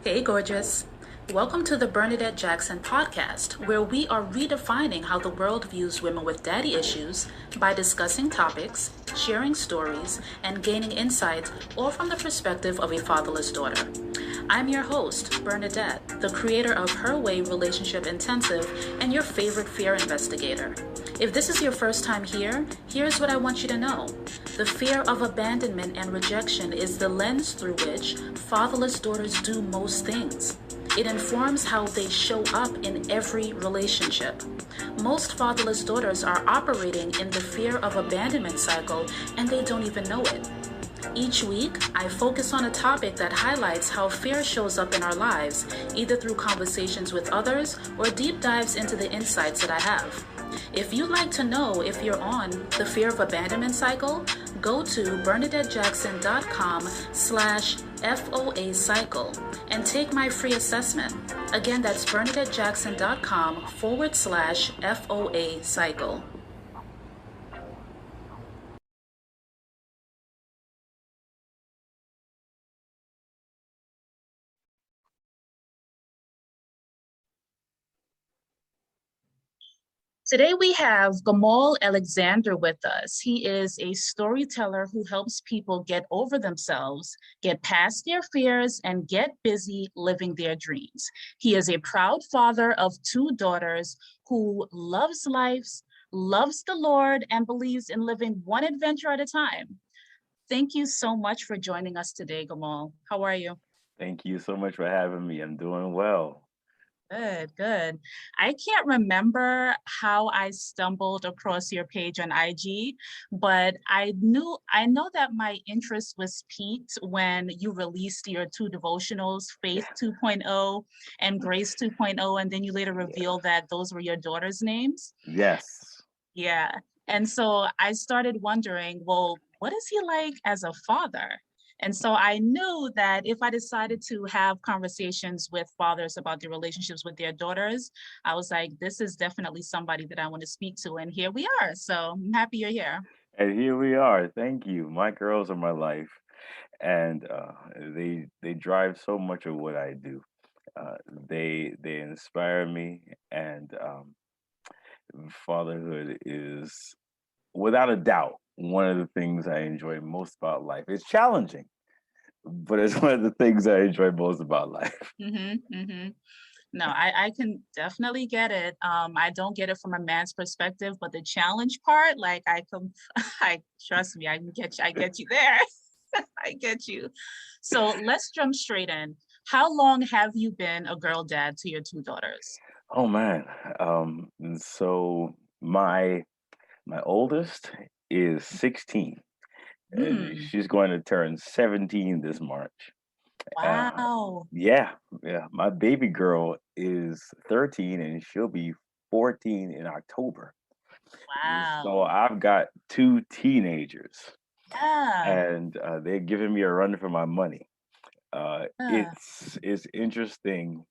Hey, gorgeous. Welcome to the Bernadette Jackson Podcast, where we are redefining how the world views women with daddy issues by discussing topics, sharing stories, and gaining insights, all from the perspective of a fatherless daughter. I'm your host, Bernadette, the creator of Her Way Relationship Intensive and your favorite fear investigator. If this is your first time here, here's what I want you to know. The fear of abandonment and rejection is the lens through which fatherless daughters do most things. It informs how they show up in every relationship. Most fatherless daughters are operating in the fear of abandonment cycle and they don't even know it. Each week, I focus on a topic that highlights how fear shows up in our lives, either through conversations with others or deep dives into the insights that I have. If you'd like to know if you're on the fear of abandonment cycle, go to BernadetteJackson.com/FOA cycle and take my free assessment. Again, that's BernadetteJackson.com/FOA cycle. Today we have Gamal Alexander with us. He is a storyteller who helps people get over themselves, get past their fears, and get busy living their dreams. He is a proud father of two daughters who loves life, loves the Lord, and believes in living one adventure at a time. Thank you so much for joining us today, Gamal. How are you? Thank you so much for having me. I'm doing well. Good, good. I can't remember how I stumbled across your page on IG, but I know that my interest was piqued when you released your two devotionals, Faith 2.0 and Grace 2.0, and then you later revealed that those were your daughter's names. Yes. Yeah. And so I started wondering, well, what is he like as a father? And so I knew that if I decided to have conversations with fathers about their relationships with their daughters, I was like, this is definitely somebody that I want to speak to. And here we are. So I'm happy you're here. And here we are. Thank you. My girls are my life, and they drive so much of what I do. They inspire me, and fatherhood is without a doubt one of the things I enjoy most about life. It's challenging, but it's one of the things I enjoy most about life. No, I can definitely get it. I don't get it from a man's perspective, but the challenge part, like I trust me, I get you there. I get you. So let's jump straight in. How long have you been a girl dad to your two daughters? Oh man. And so my oldest is 16, and Hmm. she's going to turn 17 this March. Uh, Wow. yeah, yeah. My baby girl is 13, and she'll be 14 in October. So Wow. I've got two teenagers, Yeah. and they're giving me a run for my money. Yeah. It's interesting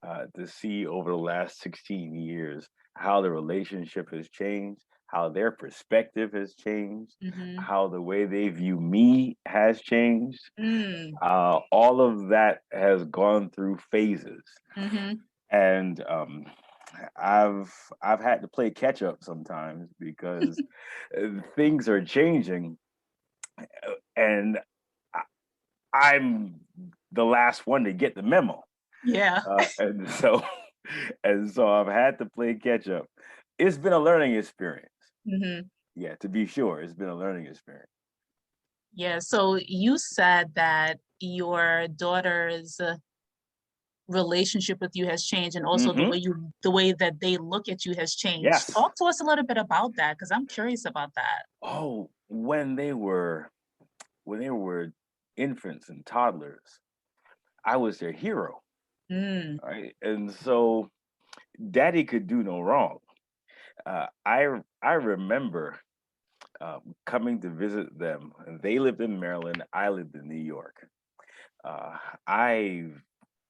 to see over the last 16 years how the relationship has changed, how their perspective has changed, Mm-hmm. how the way they view me has changed. Mm. All of that has gone through phases, Mm-hmm. and I've I've had to play catch up sometimes because things are changing, and I, I'm the last one to get the memo. Yeah. And so and so I've had to play catch up. It's been a learning experience. Mm-hmm. Yeah, to be sure, it's been a learning experience. Yeah. So you said that your daughter's relationship with you has changed and also Hmm. the way that they look at you has changed. Yes. Talk to us a little bit about that because I'm curious about that. Oh, when they were infants and toddlers, I was their hero, Mm. right? And so daddy could do no wrong. I remember coming to visit them. And they lived in Maryland. I lived in New York. Uh, I,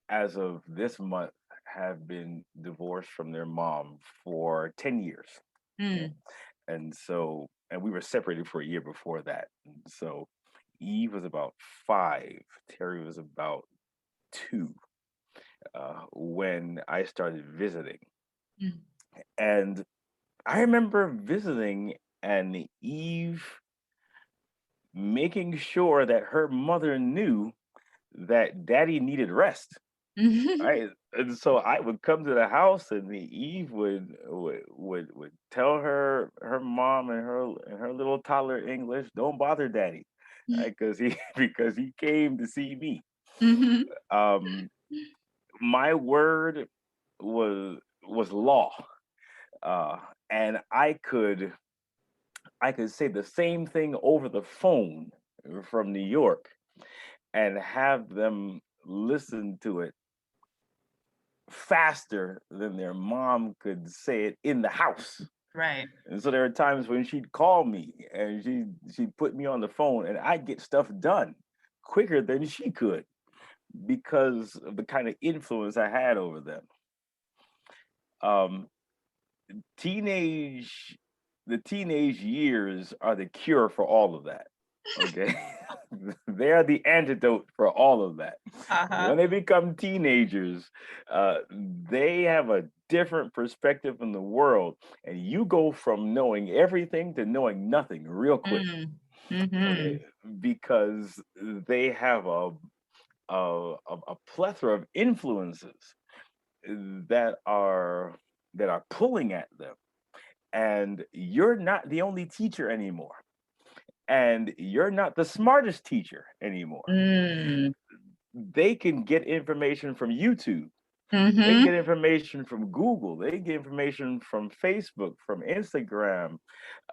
as of this month, have been divorced from their mom for 10 years. Yeah. Mm. And we were separated for a year before that. And so Eve was about 5, Terry was about 2. when I started visiting. Mm. And I remember visiting and Eve making sure that her mother knew that daddy needed rest. Right. And so I would come to the house and the Eve would tell her mom and her little toddler English, don't bother daddy. Right, because he because he came to see me. Mhm. Um my word was law. Uh and I could say the same thing over the phone from New York and have them listen to it faster than their mom could say it in the house. Right. And so there are times when she'd call me and she'd put me on the phone and I'd get stuff done quicker than she could because of the kind of influence I had over them. Um, teenage the teenage years are the cure for all of that. Okay. They are the antidote for all of that. Uh-huh. When they become teenagers, they have a different perspective in the world, and you go from knowing everything to knowing nothing real quick. Mm. Mhm. Okay, because they have a plethora of influences that are that are pulling at them, and you're not the only teacher anymore, and you're not the smartest teacher anymore. Mm. They can get information from YouTube. They can Mhm. get information from Google. They can get information from Facebook, from Instagram,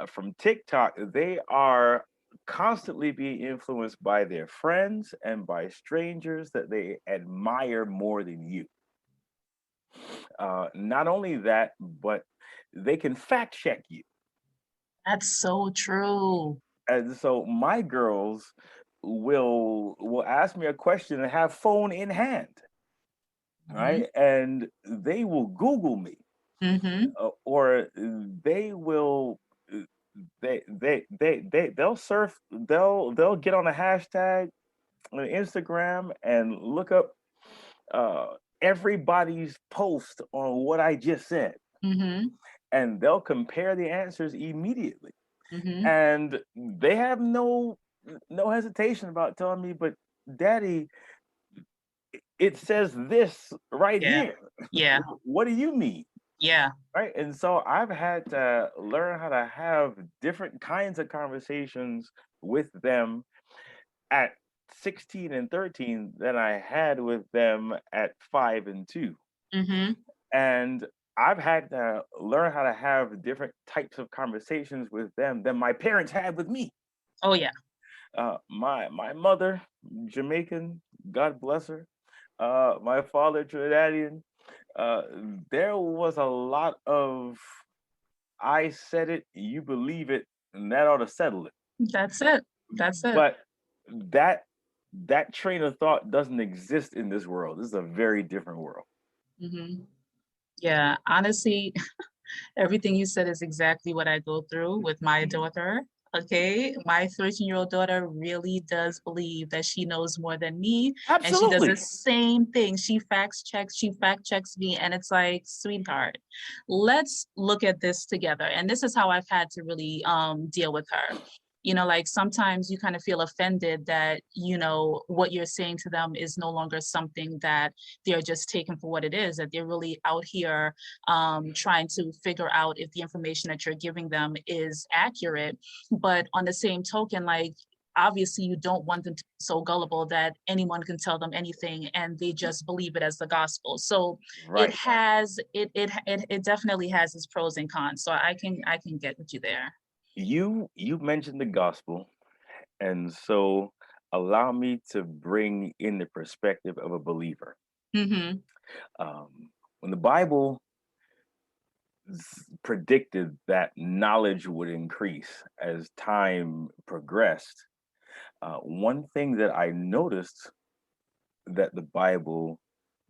from TikTok. They are constantly being influenced by their friends and by strangers that they admire more than you. Not only that, but they can fact check you. That's so true. And so my girls will ask me a question and have phone in hand, Mhm. right? And they will Google me, Mhm. or they will uh, they'll surf, they'll get on a hashtag on Instagram and look up uh everybody's post on what I just said, Mhm. and they'll compare the answers immediately, Mhm. and they have no hesitation about telling me, but daddy, it says this right Yeah. here. Yeah. What do you mean? Yeah. Right. And so I've had to learn how to have different kinds of conversations with them at 16 and 13 than I had with them at 5 and 2. Mhm. And I've had to learn how to have different types of conversations with them than my parents had with me. Oh yeah. My mother, Jamaican, God bless her. My father, Trinidadian. Uh, there was a lot of I said it, you believe it, and that ought to settle it. That's it. That's it. But that that train of thought doesn't exist in this world. This is a very different world. Mhm. Yeah, honestly, everything you said is exactly what I go through with my Mhm. daughter. Okay, my 13-year-old daughter really does believe that she knows more than me, and she does the Absolutely. same thing. She fact checks me, and it's like, sweetheart, let's look at this together. And this is how I've had to really deal with her. Like sometimes you kind of feel offended that, what you're saying to them is no longer something that they're just taking for what it is, that they're really out here trying to figure out if the information that you're giving them is accurate. But on the same token, like, obviously you don't want them to be so gullible that anyone can tell them anything and they just believe it as the gospel. So it Right. has it definitely has its pros and cons. So I can get with you there. You mentioned the gospel, and so allow me to bring in the perspective of a believer. Mm-hmm. When the Bible predicted that knowledge would increase as time progressed, one thing that I noticed that the Bible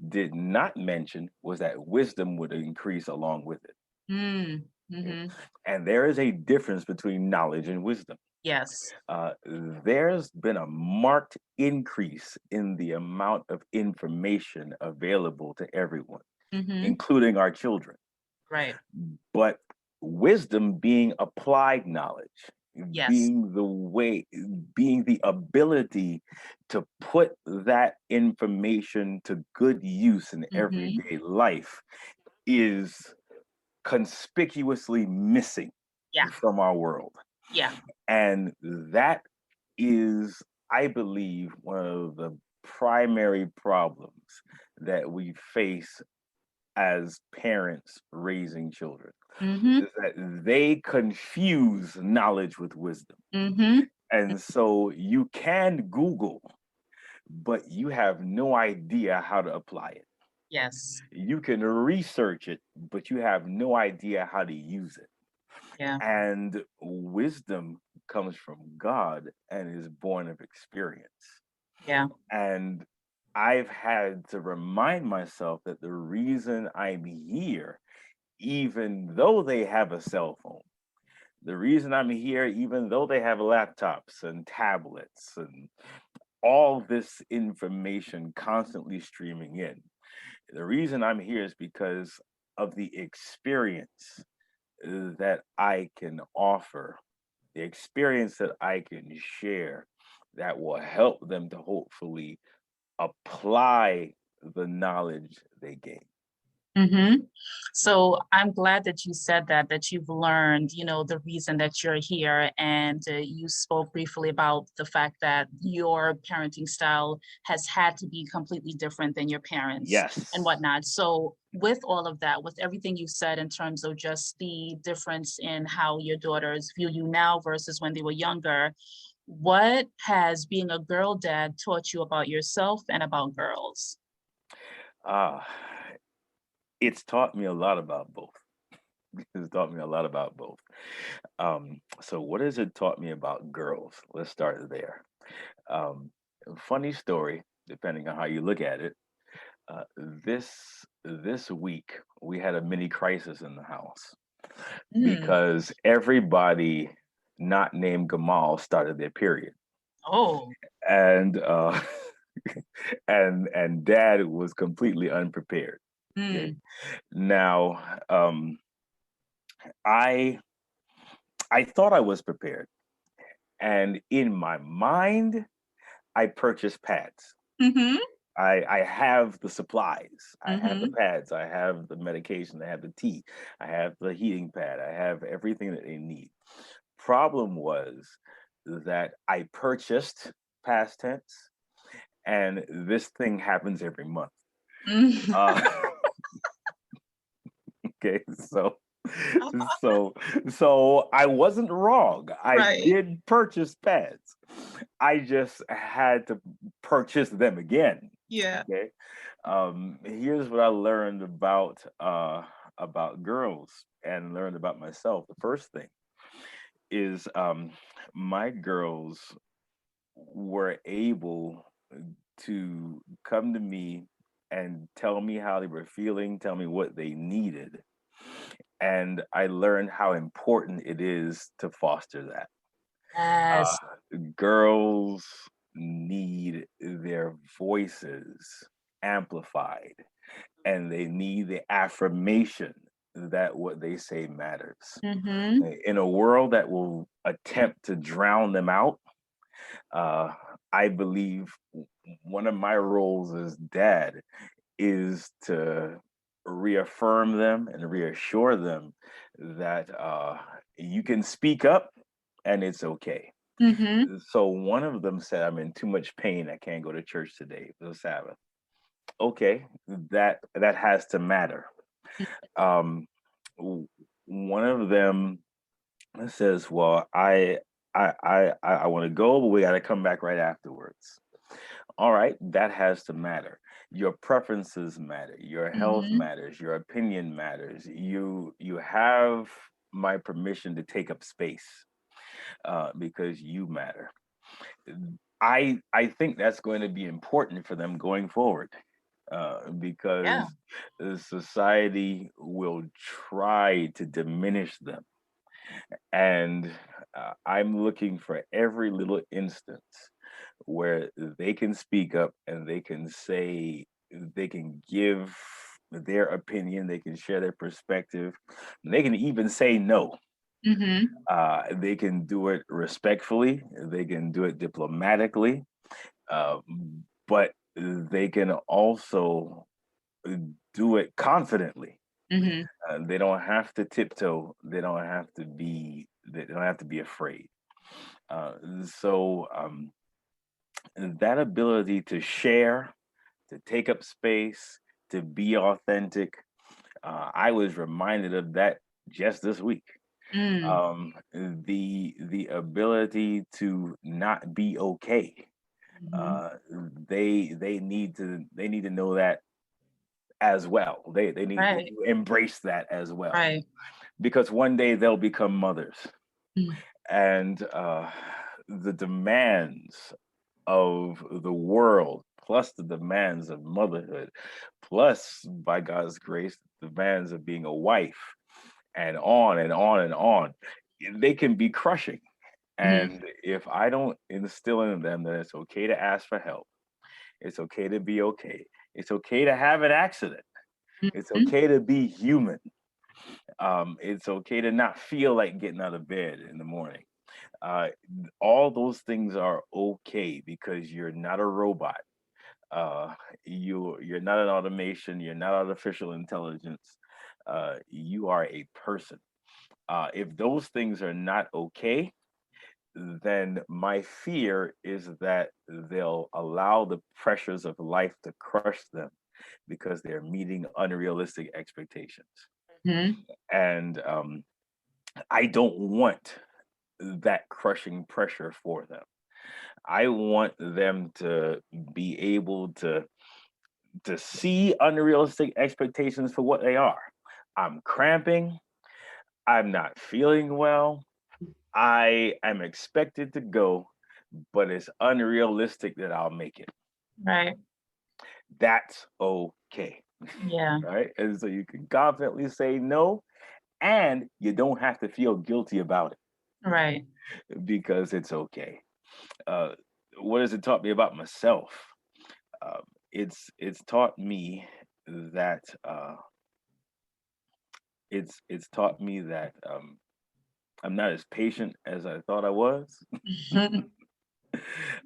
did not mention was that wisdom would increase along with it. Mm, Okay? mm-hmm. And there is a difference between knowledge and wisdom. Yes. There's been a marked increase in the amount of information available to everyone, Mm-hmm. including our children. Right. But wisdom being applied knowledge, Yes. being the way, being the ability to put that information to good use in Mm-hmm. everyday life is conspicuously missing Yeah. from our world. Yeah. And that is, I believe, one of the primary problems that we face as parents raising children, Mm-hmm. is that they confuse knowledge with wisdom. Mm-hmm. And so you can Google, but you have no idea how to apply it. Yes. You can research it, but you have no idea how to use it. Yeah. And wisdom comes from God and is born of experience. Yeah. And I've had to remind myself that the reason I'm here, even though they have a cell phone, the reason I'm here, even though they have laptops and tablets and all this information constantly streaming in, the reason I'm here is because of the experience that I can offer, the experience that I can share that will help them to hopefully apply the knowledge they gain. Mm-hmm. So I'm glad that you said that you've learned, the reason that you're here. And you spoke briefly about the fact that your parenting style has had to be completely different than your parents and Yes. whatnot. So with all of that, with everything you said in terms of just the difference in how your daughters view you now versus when they were younger, what has being a girl dad taught you about yourself and about girls? Uh, it's taught me a lot about both. It's taught me a lot about both. So what has it taught me about girls? Let's start there. Um, Funny story, depending on how you look at it. Uh, this this week we had a mini crisis in the house Mm. because everybody not named Gamal started their period, Oh. and and Dad was completely unprepared. Okay, Mm. now I I thought I was prepared, and in my mind, I purchased pads. Mm-hmm. I have the supplies. I have the Mm-hmm. pads. I have the medication. I have the tea. I have the heating pad. I have everything that they need. Problem was that I purchased past tense, and this thing happens every month. Uh, okay, so so I wasn't wrong. I Right. did purchase pads. I just had to purchase them again. Yeah. Okay. Here's what I learned about girls and learned about myself. The first thing is my girls were able to come to me and tell me how they were feeling, tell me what they needed. And I learned how important it is to foster that. Yes. Girls need their voices amplified, and they need the affirmation that what they say matters. Mm-hmm. In a world that will attempt to drown them out, uh, I believe one of my roles as dad is to reaffirm them and reassure them that you can speak up and it's okay. Mm-hmm. So one of them said, "I'm in too much pain. I can't go to church today for the Sabbath." Okay, that has to matter. Um, One of them says, "Well, I want to go, but we got to come back right afterwards." All right, that has to matter. Your preferences matter. Your health Mm-hmm. matters. Your opinion matters. You have my permission to take up space because you matter. I think that's going to be important for them going forward because Yeah. the society will try to diminish them, and I'm looking for every little instance where they can speak up and they can say, they can give their opinion, they can share their perspective, they can even say no. Mm-hmm. They can do it respectfully, they can do it diplomatically, uh, but they can also do it confidently. Mm-hmm. They don't have to tiptoe. They don't have to be. They don't have to be afraid. Uh, so that ability to share, to take up space, to be authentic. I was reminded of that just this week. Mm. The ability to not be okay. Mm-hmm. Uh, they need to know that as well. They need Right. to embrace that as well, Right. because one day they'll become mothers, Mm. and the demands of the world, plus the demands of motherhood, plus, by God's grace, the demands of being a wife, and on and on and on, they can be crushing. Mm-hmm. And if I don't instill in them that it's okay to ask for help, it's okay to be okay, it's okay to have an accident, it's Mm-hmm. okay to be human, it's okay to not feel like getting out of bed in the morning. Uh, all those things are okay because you're not a robot. Uh, you're not an automation. You're not artificial intelligence. You are a person. If those things are not okay, then my fear is that they'll allow the pressures of life to crush them because they're meeting unrealistic expectations. Mm-hmm. And I don't want that crushing pressure for them. I want them to be able to see unrealistic expectations for what they are. I'm cramping. I'm not feeling well. I am expected to go, but it's unrealistic that I'll make it. Right. That's okay. Yeah. Right. And so you can confidently say no, and you don't have to feel guilty about Right. it because it's okay. Uh, what has it taught me about myself? Um, it's taught me that it's taught me that I'm not as patient as I thought I was.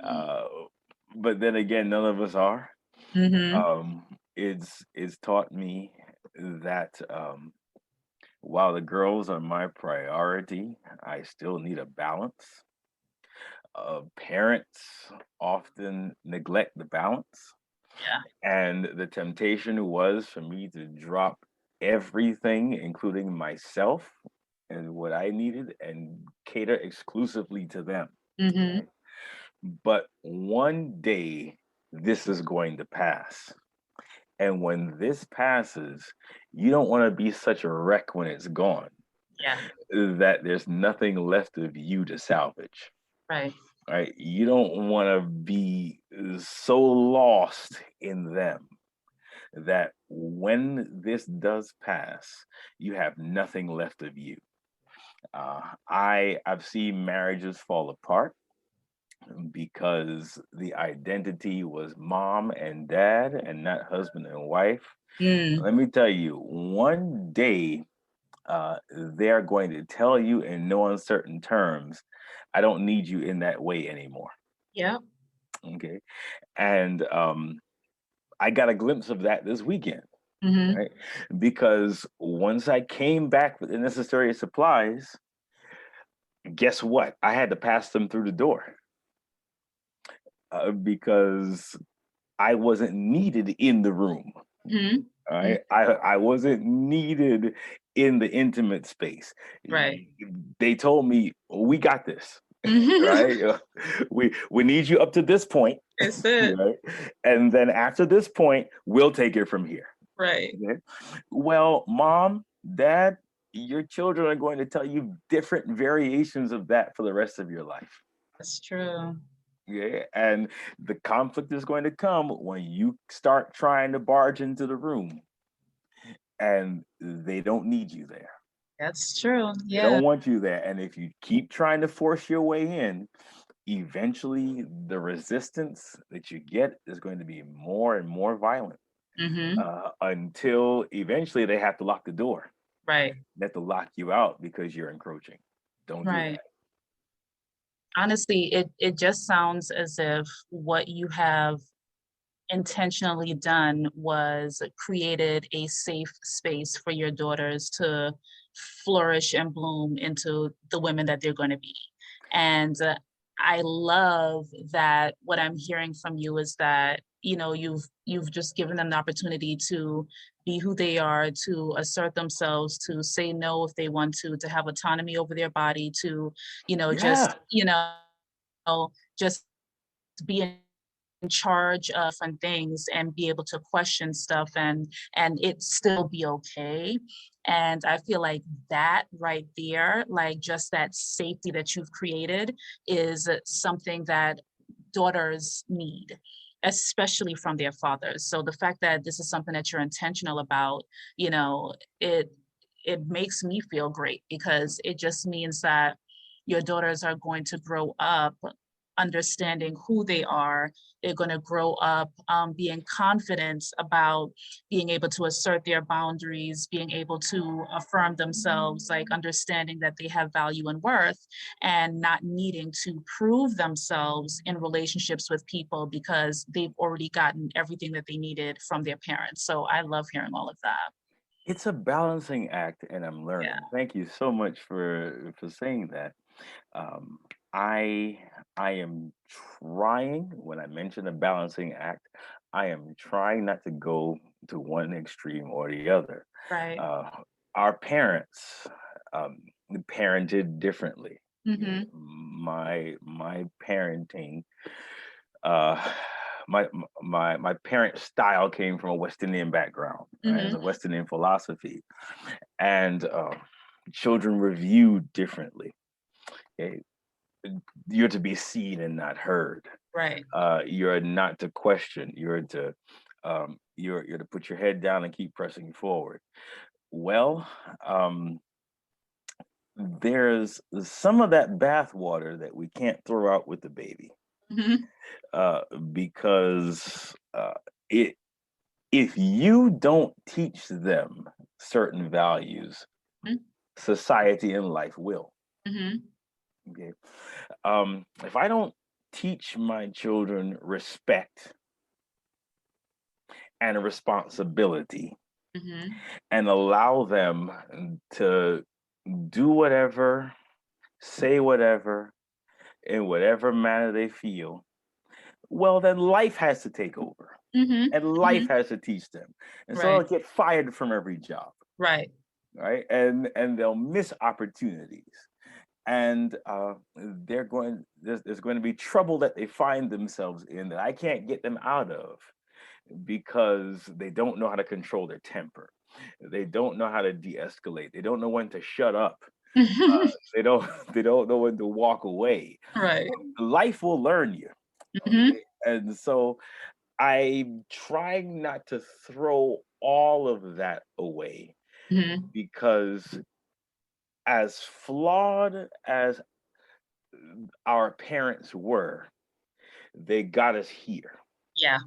uh, but then again, none of us are. Mm-hmm. It's taught me that while the girls are my priority, I still need a balance. Parents often neglect the balance, Yeah. and the temptation was for me to drop everything, including myself and what I needed, and cater exclusively to them. Mm-hmm. Right? But one day, this is going to pass. And when this passes, you don't want to be such a wreck when it's gone Yeah. that there's nothing left of you to salvage. Right. Right? You don't want to be so lost in them that when this does pass, you have nothing left of you. I've seen marriages fall apart because the identity was mom and dad and not husband and wife. Mm. Let me tell you, one day they're going to tell you in no uncertain terms, I don't need you in that way anymore. Yeah. Okay. And I got a glimpse of that this weekend, Mm-hmm. right? Because once I came back with the necessary supplies, guess what? I had to pass them through the door because I wasn't needed in the room. Mm-hmm. All right. I wasn't needed in the intimate space. Right. They told me, we got this. Mm-hmm. Right? We need you up to this point. That's it. Right? And then after this point, we'll take it from here. Right. Okay? Well, mom, dad, your children are going to tell you different variations of that for the rest of your life. That's true. Yeah, and the conflict is going to come when you start trying to barge into the room and they don't need you there. That's true. They Yeah. don't want you there. And if you keep trying to force your way in, eventually the resistance that you get is going to be more and more violent, Mm-hmm. until eventually they have to lock the door. Right. They have to lock you out because you're encroaching. Don't do Right. that. Honestly, it just sounds as if what you have intentionally done was created a safe space for your daughters to flourish and bloom into the women that they're going to be. And I love that what I'm hearing from you is that, you know, you've just given them the opportunity to be who they are, to assert themselves, to say no if they want to have autonomy over their body, to, Yeah. just be in charge of different things and be able to question stuff and it still be okay. And I feel like that right there, like just that safety that you've created, is something that daughters need, especially from their fathers. So the fact that this is something that you're intentional about, you know, it makes me feel great, because it just means that your daughters are going to grow up understanding who they are. They're going to grow up being confident about being able to assert their boundaries, being able to affirm themselves, like understanding that they have value and worth, and not needing to prove themselves in relationships with people because they've already gotten everything that they needed from their parents. So I love hearing all of that. It's a balancing act, and I'm Yeah. learning. Thank you so much for saying that. Um, I I am trying, when I mention a balancing act, I am trying not to go to one extreme or the other. Right. Uh, our parents um, parented differently. Okay, Mm-hmm. my parenting, uh, my parents' style came from a West Indian background, right? It's Mm-hmm. a West Indian philosophy, and children were viewed differently. Okay, you're to be seen and not heard. Right. You're not to question. You're to put your head down and keep pressing forward. Well, um, there's some of that bathwater that we can't throw out with the baby, Mm-hmm. uh, because it if you don't teach them certain values, society and life will. Mm-hmm. Okay. If I don't teach my children respect and a responsibility Mm-hmm. and allow them to do whatever, say whatever, in whatever manner they feel, well, then life has to take over Mm-hmm. and Mm-hmm. life has to teach them. And so Right. they'll get fired from every job, Right. right? And they'll miss opportunities. And there's going to be trouble that they find themselves in that I can't get them out of because they don't know how to control their temper. They don't know how to de-escalate. They don't know when to shut up. They don't they don't know when to walk away. Right. Life will learn you. Mm-hmm. Okay. And so I'm trying not to throw all of that away, Mm-hmm. because as flawed as our parents were, they got us here. Yeah.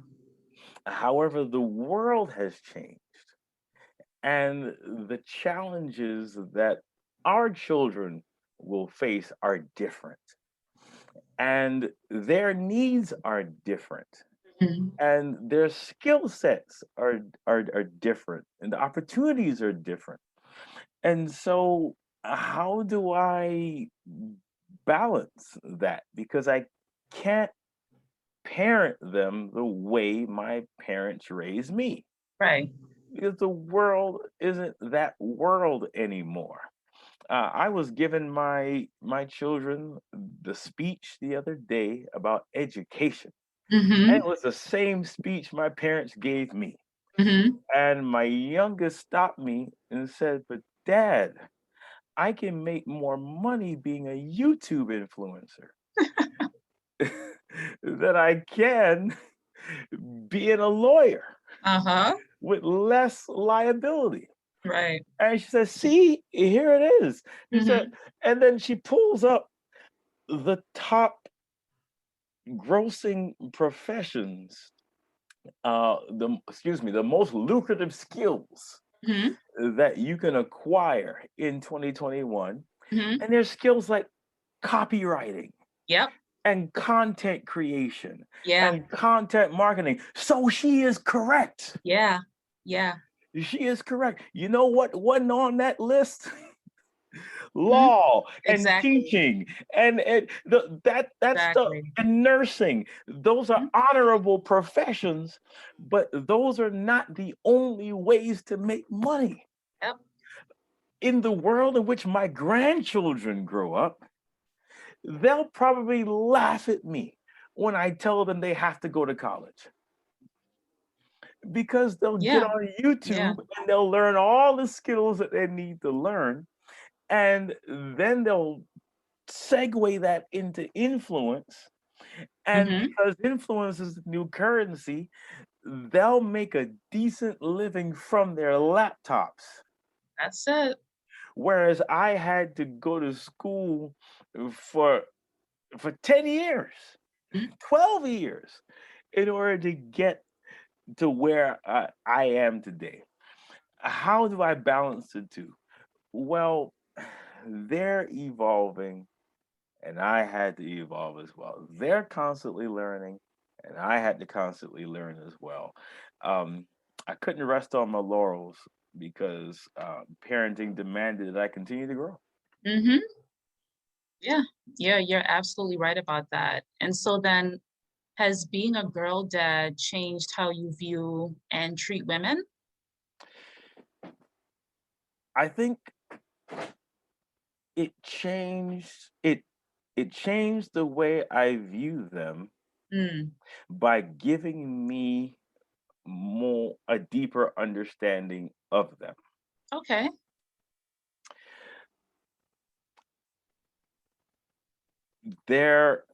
However, the world has changed, and the challenges that our children will face are different, and their needs are different, Mm-hmm. and their skill sets are different, and the opportunities are different. And so, how do I balance that? Because I can't parent them the way my parents raised me, Right. because the world isn't that world anymore. I was giving my children the speech the other day about education, and it Mm-hmm. was the same speech my parents gave me. Mm-hmm. And my youngest stopped me and said, "But Dad, I can make more money being a YouTube influencer than I can being a lawyer Uh-huh. with less liability." Right. And she said, see, here it is. She said, Mm-hmm. and then she pulls up the top grossing professions, the most lucrative skills Mm-hmm. that you can acquire in 2021. Mm-hmm. And there's skills like copywriting Yep. and content creation Yeah. and content marketing. So she is correct. Yeah. Yeah. She is correct. You know what wasn't on that list? Hmm. Law and Exactly. teaching that stuff Exactly. and nursing. Those are Mhm. honorable professions, but those are not the only ways to make money. Yep. In the world in which my grandchildren grow up, they'll probably laugh at me when I tell them they have to go to college, because they'll get Yeah. on Yeah. YouTube and they'll learn all the skills that they need to learn, and then they'll segue that into influence. And Mm-hmm. because influence is the new currency, they'll make a decent living from their laptops. That's it. Whereas I had to go to school for 10 years, Mhm. 12 years in order to get to where I am today. How do I balance the two? Well, they're evolving and I had to evolve as well. They're constantly learning, and I had to constantly learn as well. Um, I couldn't rest on my laurels because parenting demanded that I continue to grow. Mm-hmm. Yeah. Yeah. You're absolutely right about that. And so then, has being a girl dad changed how you view and treat women? I think it changed it changed the way I view them Mm. by giving me a deeper understanding of them. Okay. Their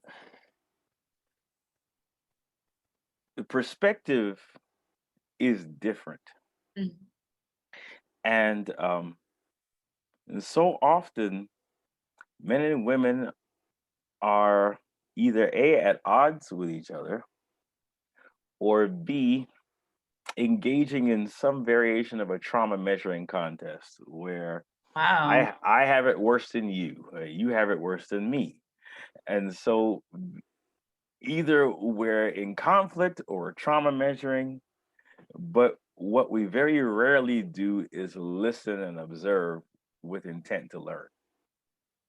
perspective is different. Mm. And so often, men and women are either A, at odds with each other, or B, engaging in some variation of a trauma measuring contest where Wow. I have it worse than you, you have it worse than me. And so either we're in conflict or trauma measuring, but what we very rarely do is listen and observe with intent to learn.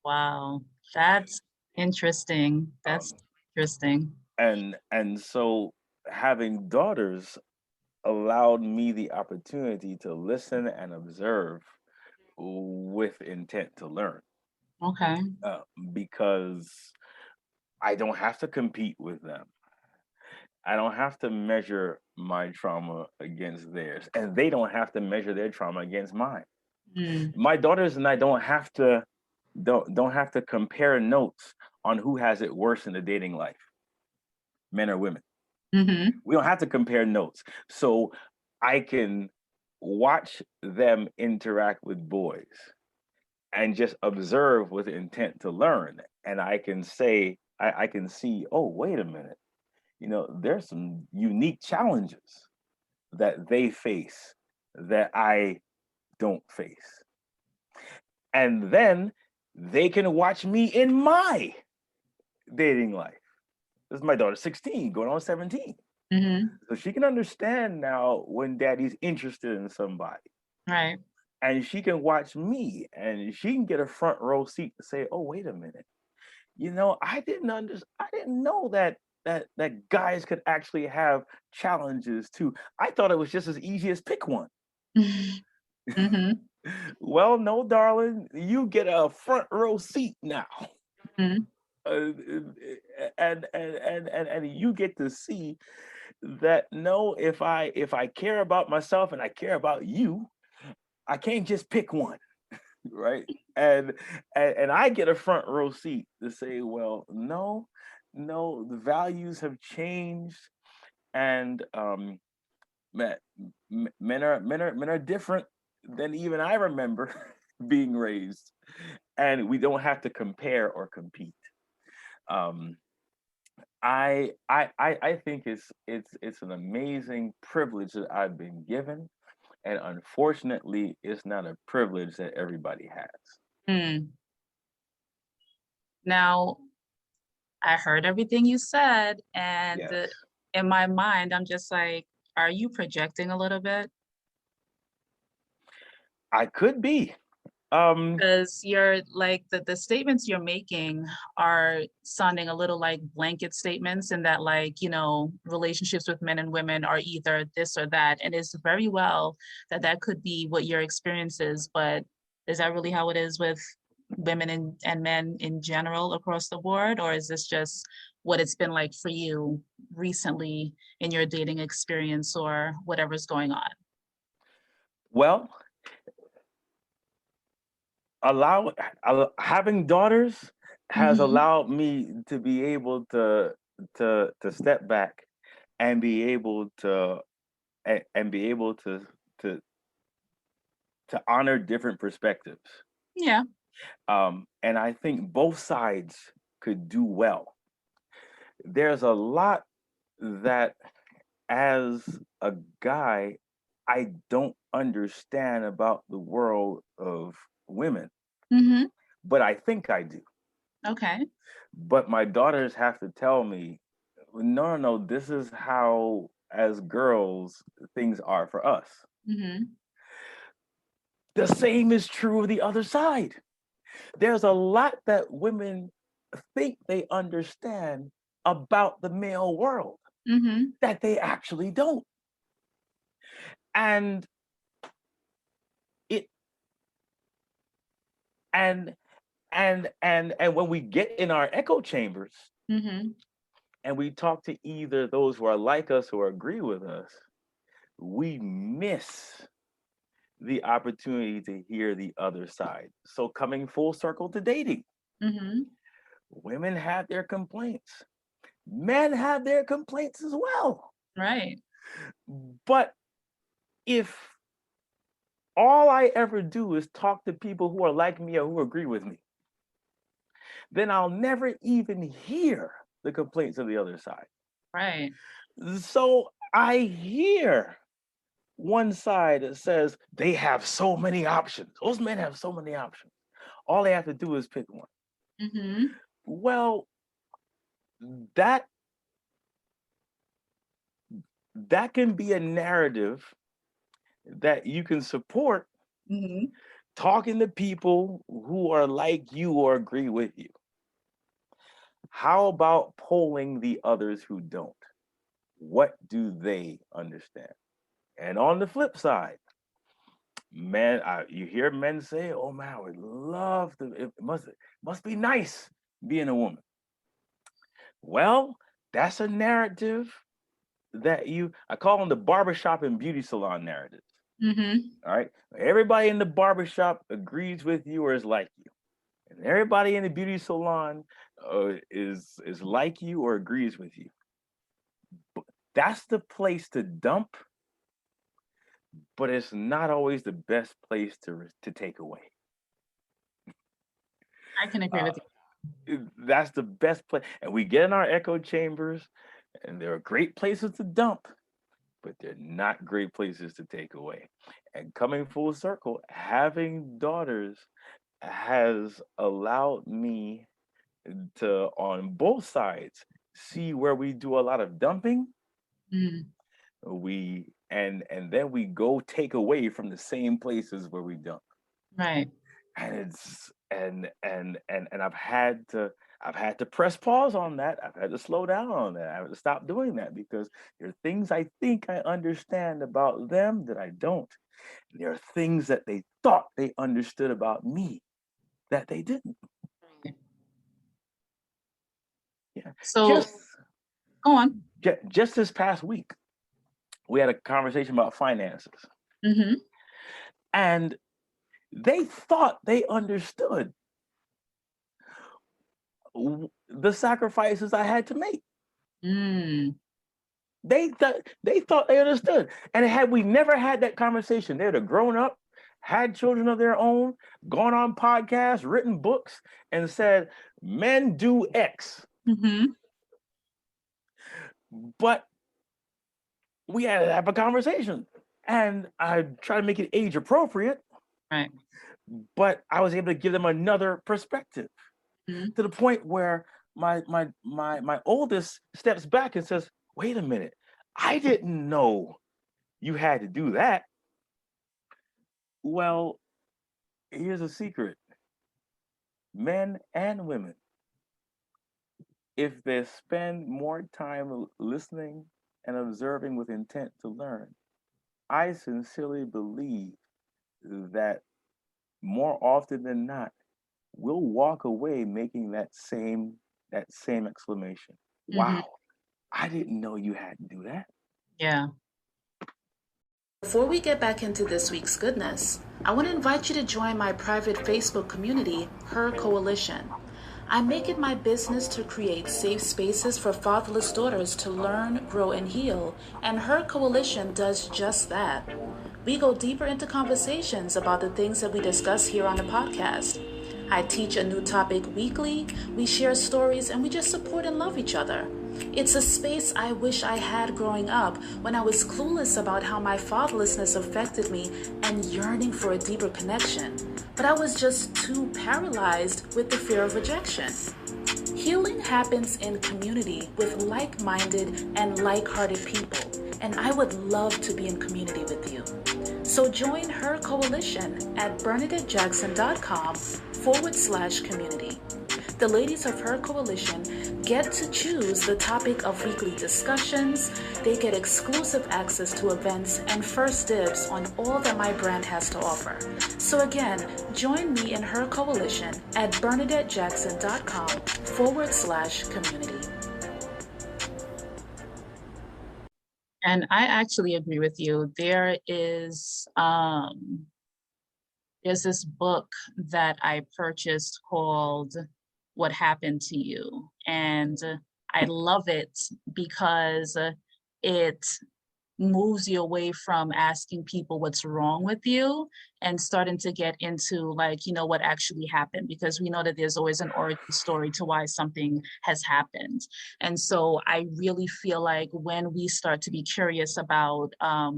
Wow. That's interesting. That's Um, interesting. and so having daughters allowed me the opportunity to listen and observe with intent to learn, Okay. uh, because I don't have to compete with them. I don't have to measure my trauma against theirs, and they don't have to measure their trauma against mine. Mm. My daughters and I don't have to compare notes on who has it worse in the dating life, men or women. Mhm. We don't have to compare notes. So I can watch them interact with boys and just observe with intent to learn. And I can say, I can see, oh, wait a minute, there's some unique challenges that they face that I don't face. And then they can watch me in my dating life. This is my daughter, 16, going on 17. Mhm. So she can understand now when daddy's interested in somebody. Right. And she can watch me and she can get a front row seat to say, oh, wait a minute. I didn't know that guys could actually have challenges too. I thought it was just as easy as pick one. Mhm. Well, no, darling, you get a front row seat now. Mhm. Uh, and you get to see that, no, if I care about myself and I care about you, I can't just pick one, right? And and I get a front row seat to say, well, no, no, the values have changed, and men are different, than even I remember being raised, and we don't have to compare or compete. Um, I think it's an amazing privilege that I've been given, and unfortunately, it's not a privilege that everybody has. Mm. Now, I heard everything you said, and Yes, in my mind, I'm just like, are you projecting a little bit? I could be. Um, Because you're like the statements you're making are sounding a little like blanket statements, and that, like, relationships with men and women are either this or that. And it's very well that that could be what your experience is, but is that really how it is with women and men in general across the board? Or is this just what it's been like for you recently in your dating experience or whatever's going on? well, having daughters has Mm-hmm. allowed me to be able to step back and be able to and be able to to honor different perspectives. Yeah. And I think both sides could do well. There's a lot that, as a guy, I don't understand about the world of women, Mm-hmm. but I think I do. Okay. But my daughters have to tell me, no, no, no, this is how, as girls, things are for us. Mm-hmm. The same is true of the other side. There's a lot that women think they understand about the male world Mm-hmm. that they actually don't. And it and and when we get in our echo chambers Mm-hmm. and we talk to either those who are like us or agree with us, we miss the opportunity to hear the other side. So coming full circle to dating, Mm-hmm. women have their complaints. Men have their complaints as well. Right. But if all I ever do is talk to people who are like me or who agree with me, then I'll never even hear the complaints of the other side. Right. So I hear one side that says they have so many options. Those men have so many options. All they have to do is pick one. Mm-hmm. Well, that that can be a narrative that you can support Mm-hmm. talking to people who are like you or agree with you. How about polling the others who don't? What do they understand? And on the flip side, men, you hear men say, "Oh man, I would love to. It must be nice being a woman." Well, that's a narrative that I call them the barbershop and beauty salon narratives. Mm-hmm. All right, everybody in the barbershop agrees with you or is like you, and everybody in the beauty salon is like you or agrees with you. That's the place to dump, but it's not always the best place to take away. I can agree Uh, with that's the best place. And we get in our echo chambers, and there are great places to dump, but they're not great places to take away. And coming full circle, having daughters has allowed me to, on both sides, see where we do a lot of dumping. you. And then we go take away from the same places where we dump. Right. And it's and I've had to press pause on that. I've had to slow down on that. I have to stop doing that because there are things I think I understand about them that I don't. And there are things that they thought they understood about me that they didn't. Right. Yeah. So Just go on. just this past week, we had a conversation about finances. Mm-hmm. And they thought they understood the sacrifices I had to make. Mm. They thought they understood. And had we never had that conversation, they'd have grown up had children of their own, gone on podcasts, written books, and said, men do X. Mm-hmm. But we had to have a conversation. And I try to make it age appropriate, Right. but I was able to give them another perspective Mm-hmm. to the point where my oldest steps back and says, wait a minute, I didn't know you had to do that. Well, here's a secret. Men and women, if they spend more time listening and observing with intent to learn, I sincerely believe that more often than not, we'll walk away making that same exclamation. Mm-hmm. Wow, I didn't know you had to do that. Yeah. Before we get back into this week's goodness, I want to invite you to join my private Facebook community, H.E.R Coalition. I make it my business to create safe spaces for fatherless daughters to learn, grow, and heal, and H.E.R Coalition does just that. We go deeper into conversations about the things that we discuss here on the podcast. I teach a new topic weekly, we share stories, and we just support and love each other. It's a space I wish I had growing up when I was clueless about how my fatherlessness affected me and yearning for a deeper connection. But I was just too paralyzed with the fear of rejection. Healing happens in community with like-minded and like-hearted people, and I would love to be in community with you. So join H.E.R Coalition at BernadetteJackson.com/community. The ladies of H.E.R Coalition get to choose the topic of weekly discussions, they get exclusive access to events, and first dibs on all that my brand has to offer. So again, join me in H.E.R Coalition at BernadetteJackson.com/community. And I actually agree with you. There's this book that I purchased called What Happened to You. And I love it because it moves you away from asking people what's wrong with you and starting to get into what actually happened, because we know that there's always an origin story to why something has happened. And so I really feel like when we start to be curious about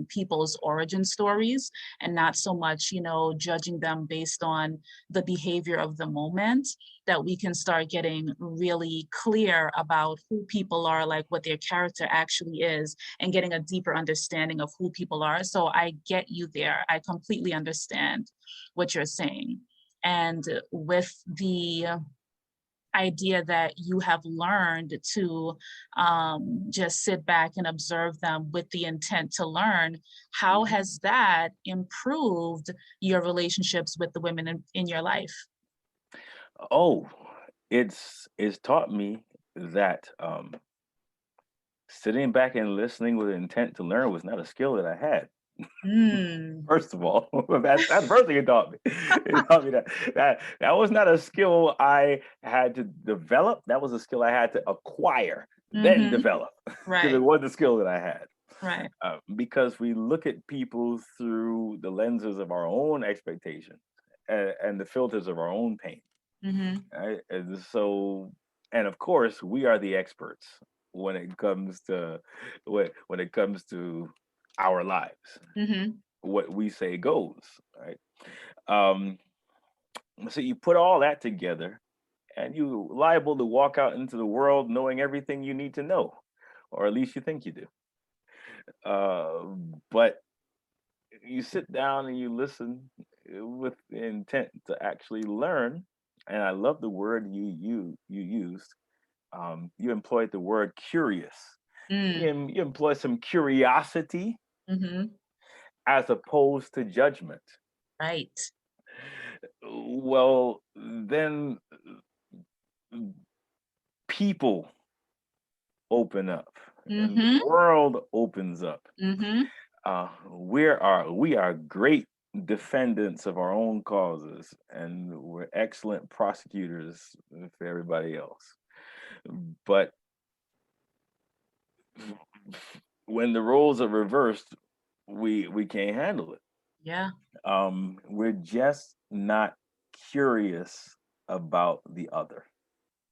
people's origin stories and not so much judging them based on the behavior of the moment, that we can start getting really clear about who people are, like what their character actually is, and getting a deeper understanding of who people are. So I get you there. I completely understand what you're saying. And with the idea that you have learned to just sit back and observe them with the intent to learn, how has that improved your relationships with the women in your life? Oh, it's taught me that sitting back and listening with intent to learn was not a skill that I had. First of all, that's the first thing it taught me. It taught me that was not a skill I had to develop. That was a skill I had to acquire, then develop, because it wasn't a skill that I had. Right. Because we look at people through the lenses of our own expectations and the filters of our own pain. Right? And so, and of course, we are the experts when it comes to our lives. What we say goes, right? So you put all that together, and you're liable to walk out into the world knowing everything you need to know, or at least you think you do. But you sit down and you listen with the intent to actually learn. And I love the word you used. You employed the word curious. You employ some curiosity as opposed to judgment. Right. Well, then people open up, and the world opens up. We are great defendants of our own causes, and we're excellent prosecutors for everybody else. But when the roles are reversed, we can't handle it. Yeah. We're just not curious about the other.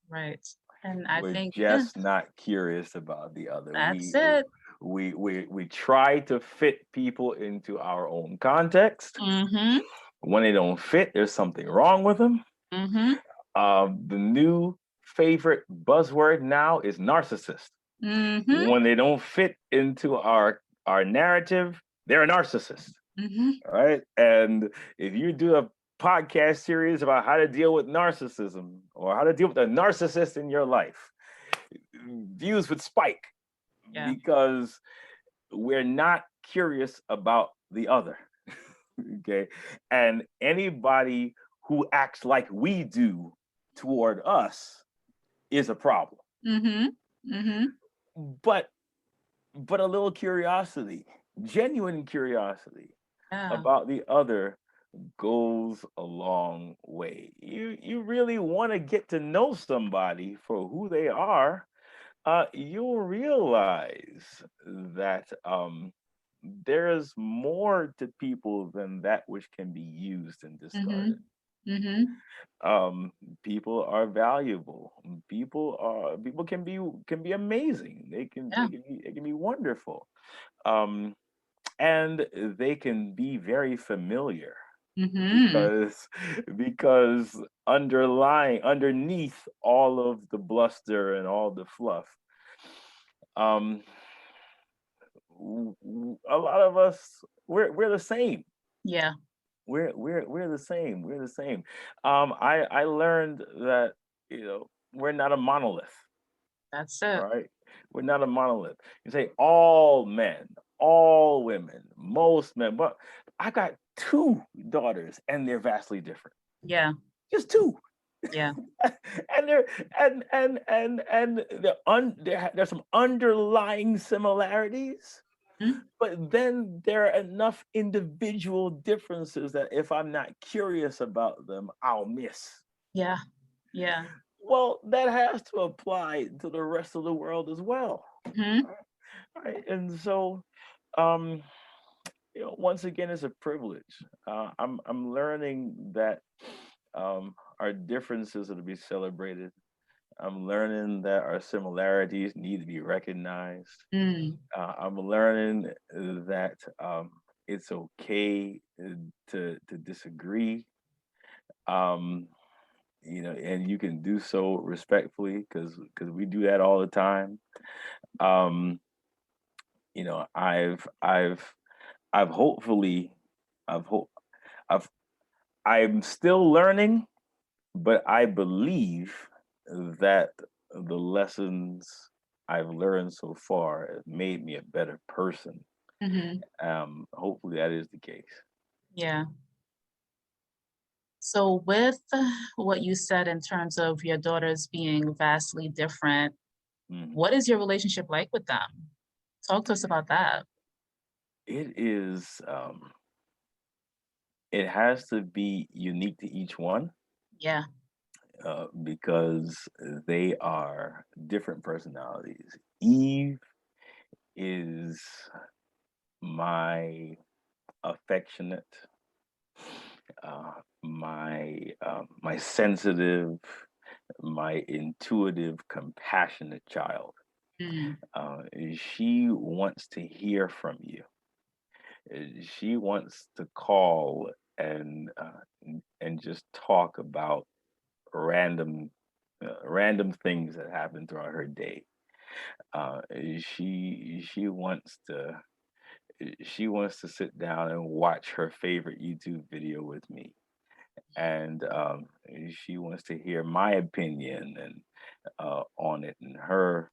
Right. And I We're think just not curious about the other. that's it. We try to fit people into our own context. Mm-hmm. When they don't fit, there's something wrong with them. Mm-hmm. The new favorite buzzword now is narcissist. Mm-hmm. When they don't fit into our narrative, they're a narcissist. Mm-hmm. All right. And if you do a podcast series about how to deal with narcissism or how to deal with a narcissist in your life, views would spike Yeah. because we're not curious about the other. Okay. And anybody who acts like we do toward us is a problem. Mm-hmm. Mm-hmm. But a little curiosity, genuine curiosity Yeah. about the other goes a long way. You really want to get to know somebody for who they are. You'll realize that there's more to people than that which can be used and Mm-hmm. discarded. Mm-hmm. Um, People are valuable. People can be amazing. Yeah. They can be wonderful. Um, and they can be very familiar Mm-hmm. because underneath all of the bluster and all the fluff, um a lot of us, we're the same. Yeah. We're the same. We're the same. I learned that, we're not a monolith. That's All it. right, we're not a monolith. You say all men, all women, most men, but I got two daughters and they're vastly different. Yeah. Just two. Yeah. And there and there's some underlying similarities, Mm-hmm. but then there are enough individual differences that if I'm not curious about them, I'll miss. Yeah. Yeah. Well, that has to apply to the rest of the world as well. Mm-hmm. Right? And so, um, once again, it's a privilege. I'm learning that our differences are to be celebrated. I'm learning that our similarities need to be recognized. Mm. I'm learning that it's okay to disagree. Um, and you can do so respectfully because we do that all the time. Um, you know, I've hopefully, I've hope, I've I'm still learning, but I believe that the lessons I've learned so far have made me a better person. Mm-hmm. Hopefully that is the case. Yeah. So with what you said in terms of your daughters being vastly different, Mhm. what is your relationship like with them? Talk to us about that. It is. It has to be unique to each one Yeah. because they are different personalities. Eve is my affectionate, my sensitive, my intuitive, compassionate child. Mm. Uh, she wants to hear from you. She wants to call and just talk about random random things that happen throughout her day. Uh, she wants to sit down and watch her favorite YouTube video with me, and she wants to hear my opinion and on it. And her,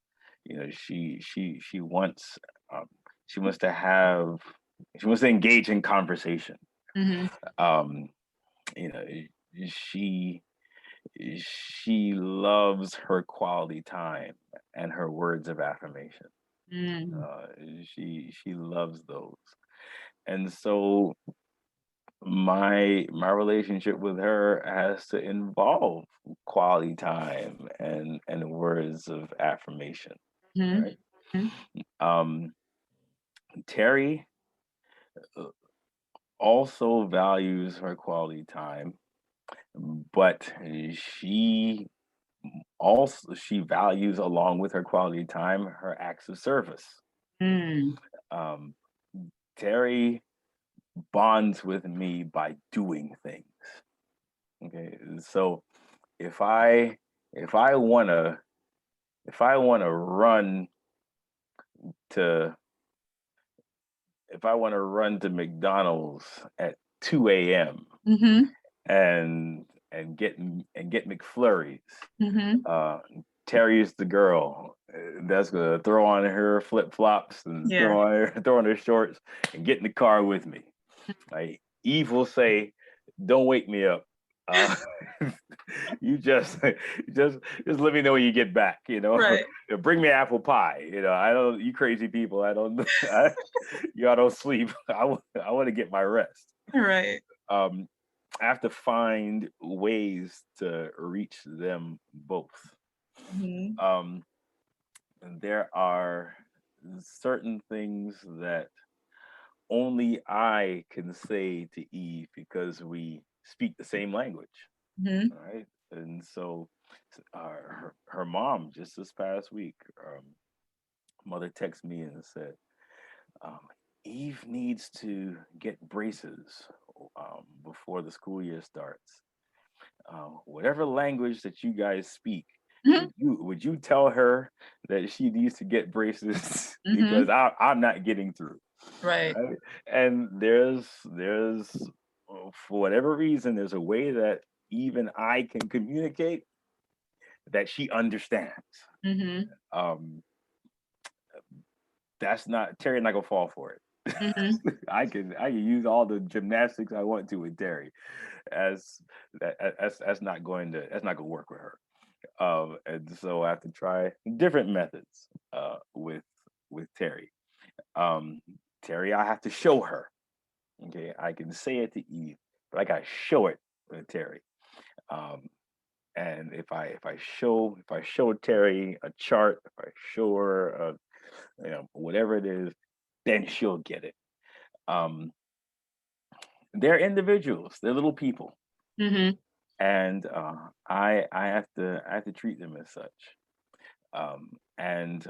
um, she wants to have she wants to engage in conversation. Mm-hmm. Um, you know, she she loves her quality time and her words of affirmation. Mm. Uh, she loves those, and so my relationship with her has to involve quality time and words of affirmation. Right. Mm-hmm. Um, Terry also values her quality time, but she values, along with her quality time, her acts of service. Mm. Um, Terry bonds with me by doing things. Okay, so if I if I wanna if I wanna run to if I wanna run to McDonald's at 2 a.m. Mm-hmm. and get McFlurries, Mm-hmm. uh, Terry's the girl that's gonna throw on her flip flops and Yeah. throw on her shorts and get in the car with me. Like Eve will say, "Don't wake me up. Uh, you just let me know when you get back. Right. Bring me apple pie. I don't. You crazy people. I don't. Y'all don't sleep. I want to get my rest. Right. Um, I have to find ways to reach them both. Mm-hmm. Um, and there are certain things that only I can say to Eve because we speak the same language, Mm-hmm. right? And so, her mom just this past week, mother texted me and said, um, "Eve needs to get braces before the school year starts. Whatever language that you guys speak, Mm-hmm. would you tell her that she needs to get braces Mm-hmm. because I'm not getting through." Right. Right? And there's for whatever reason, there's a way that even I can communicate that she understands. Mm-hmm. Um, that's not Terry. Not gonna fall for it. Mm-hmm. I can use all the gymnastics I want to with Terry, as that's not gonna work with her. And so I have to try different methods with Terry. Um, Terry, I have to show her. Okay, I can say it to Eve, but I gotta show it to Terry. Um, and if I show Terry a chart, if I show her whatever it is, then she'll get it. Um, they're individuals, they're little people, Mm-hmm. and I have to treat them as such. And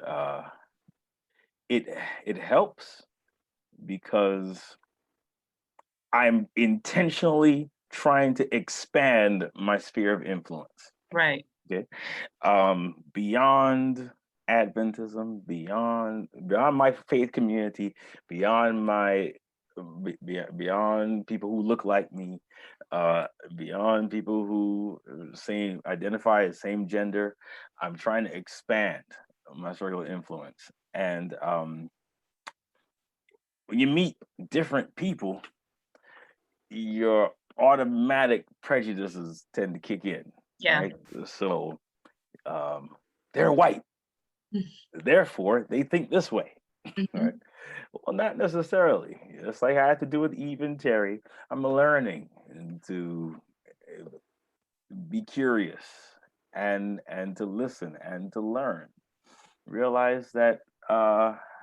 it it helps because I'm intentionally trying to expand my sphere of influence. Right. Okay, beyond Adventism, beyond my faith community, beyond beyond people who look like me, beyond people who same identify as same gender. I'm trying to expand my circle of influence, and when you meet different people, your automatic prejudices tend to kick in, Yeah. right? So um, they're white, therefore they think this way, Mm-hmm. right? Well, not necessarily. It's like I had to do with Eve and Terry. I'm learning to be curious and to listen and to learn. Realize that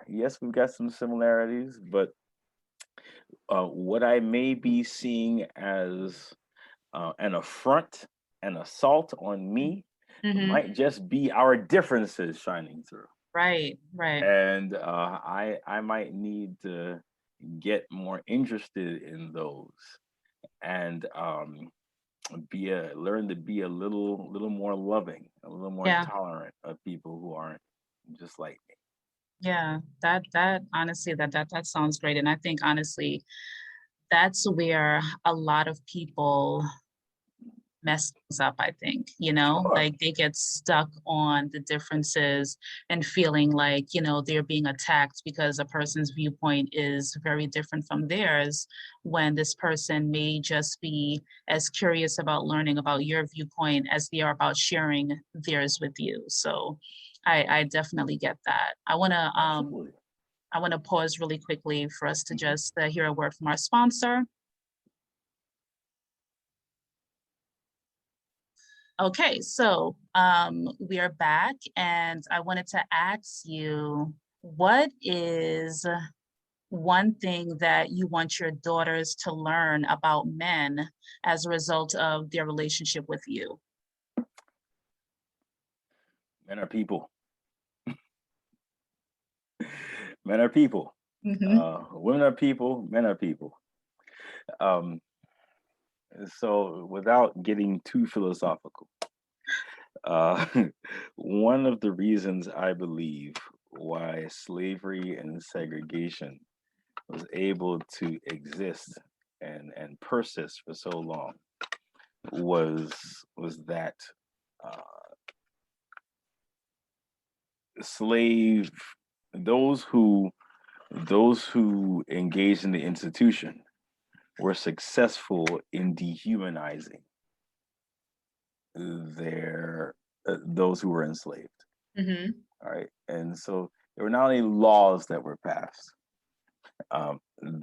yes, we've got some similarities, but what I may be seeing as an affront, an assault on me, Mm-hmm. might just be our differences shining through. Right. Right. And I might need to get more interested in those and learn to be a little more loving, a little more Yeah. tolerant of people who aren't just like me. Yeah. That honestly, that sounds great. And I think honestly, that's where a lot of people mess things up, I think, Sure. like they get stuck on the differences and feeling like, they're being attacked because a person's viewpoint is very different from theirs, when this person may just be as curious about learning about your viewpoint as they are about sharing theirs with you. So I definitely get that. Absolutely. I want to pause really quickly for us to Mhm. just hear a word from our sponsor. Okay, so we are back, and I wanted to ask you, what is one thing that you want your daughters to learn about men as a result of their relationship with you? Men are people. Men are people. Women are people. Men are people. Um, so, without getting too philosophical, uh, one of the reasons I believe why slavery and segregation was able to exist and persist for so long was that uh, slave those who engaged in the institution were successful in dehumanizing their those who were enslaved. All right, and so there were not only laws that were passed um,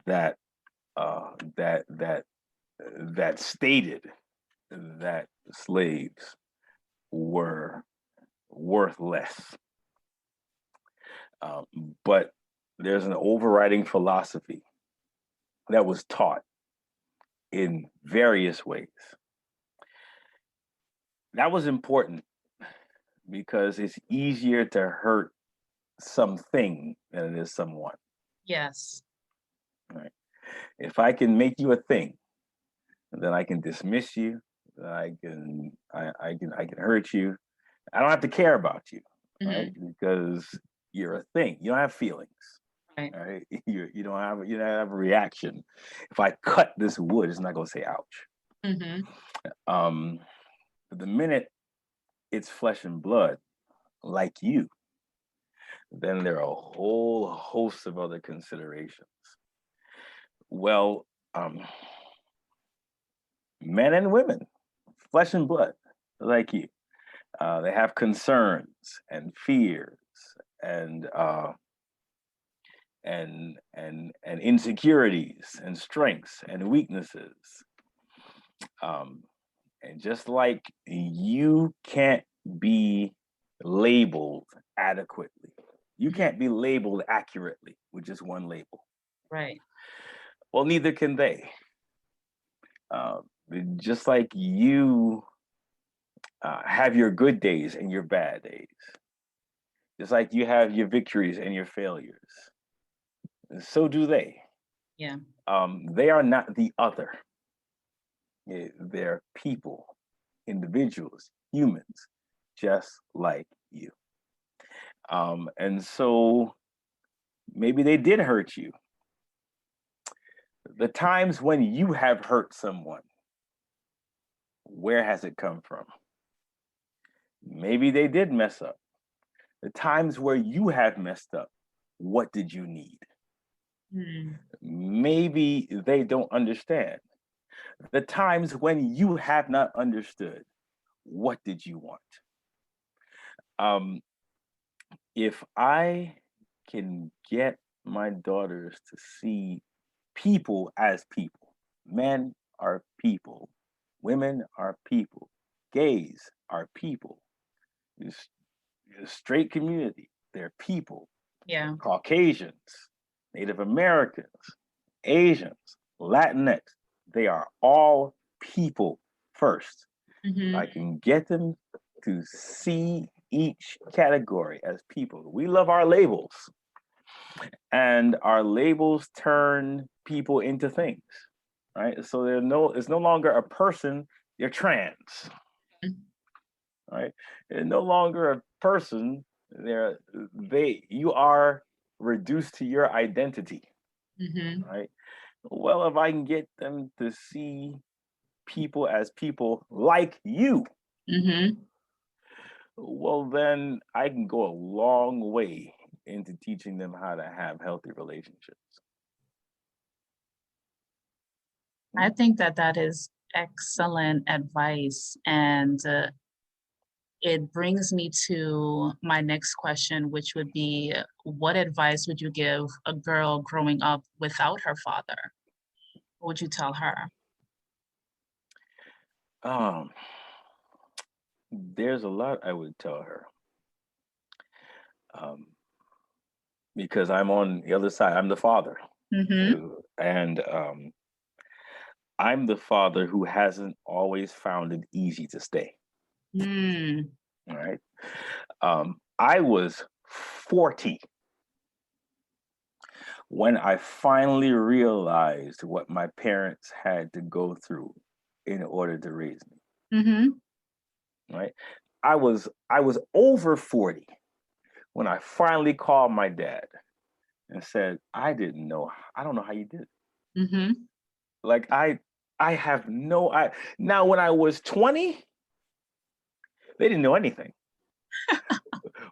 that that stated that slaves were worth less, um, but there's an overriding philosophy that was taught in various ways. That was important because it's easier to hurt something than it is someone. Yes. Right? If I can make you a thing, then I can dismiss you. Then I can hurt you. I don't have to care about you, right? Because you're a thing. You don't have feelings. Right? You don't have a reaction. If I cut this wood, it's not gonna say ouch. But the minute it's flesh and blood, like you, then there are a whole host of other considerations. Well, men and women, flesh and blood, like you, they have concerns and fears and insecurities and strengths and weaknesses. And just like you can't be labeled adequately, you can't be labeled accurately with just one label. Right. Well, neither can they. Just like you have your good days and your bad days, just like you have your victories and your failures, so do they. Yeah. They are not the other. They're people, individuals, humans, just like you. And so maybe they did hurt you. The times when you have hurt someone, where has it come from? Maybe they did mess up. The times where you have messed up, what did you need? Maybe they don't understand. The times when you have not understood, what did you want? If I can get my daughters to see people as people, men are people, women are people, gays are people, the straight community, they're people. Yeah. Caucasians, Native Americans, Asians, Latinx, they are all people first. If I can get them to see each category as people. We love our labels, and our labels turn people into things, right? So it's no longer a person, they're trans, right? It's no longer a person, you are reduced to your identity, right? Well, if I can get them to see people as people like you, well, then I can go a long way into teaching them how to have healthy relationships. I think that is excellent advice. And it brings me to my next question, which would be, what advice would you give a girl growing up without her father? What would you tell her? There's a lot I would tell her. Because I'm on the other side. I'm the father. Mm-hmm. And I'm the father who hasn't always found it easy to stay. Mm. All right. I was 40 when I finally realized what my parents had to go through in order to raise me. Mm-hmm. Right. I was over 40 when I finally called my dad and said, I don't know how you did it. Mm-hmm. Like I have no I now when I was 20, they didn't know anything.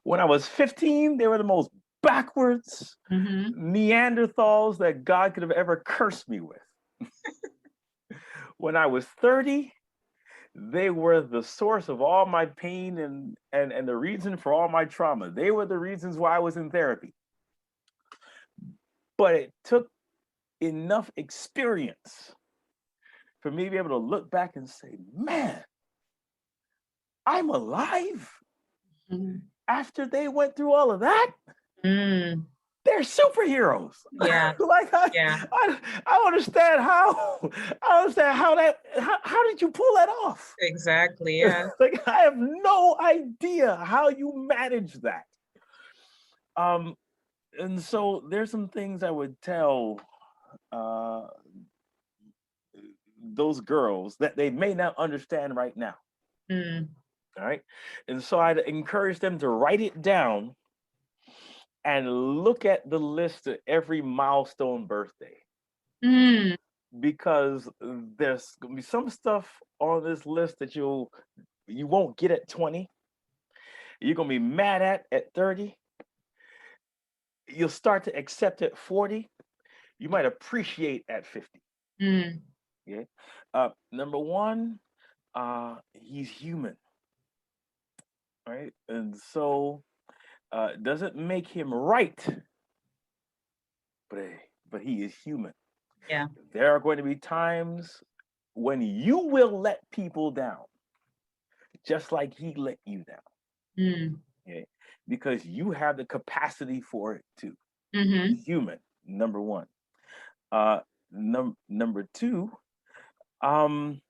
When I was 15, they were the most backwards Mm-hmm. Neanderthals that God could have ever cursed me with. When I was 30, they were the source of all my pain and the reason for all my trauma. They were the reasons why I was in therapy. But it took enough experience for me to be able to look back and say, man, I'm alive after they went through all of that. Mm. They're superheroes. Yeah. Like Yeah. I understand how did you pull that off? Exactly. Yeah. Like I have no idea how you manage that. And so there's some things I would tell uh those girls that they may not understand right now. Mm. All right. And so I'd encourage them to write it down and look at the list of every milestone birthday. Mm. Because there's gonna be some stuff on this list that you won't get at 20. You're gonna be mad at 30. You'll start to accept at 40. You might appreciate at 50. Mm. Yeah. Number one, he's human, right? And so it doesn't make him right, but but he is human. Yeah. There are going to be times when you will let people down, just like he let you down. Mm. Okay? Because you have the capacity for it too. Mm-hmm. Human, number one. Uh, number two, um,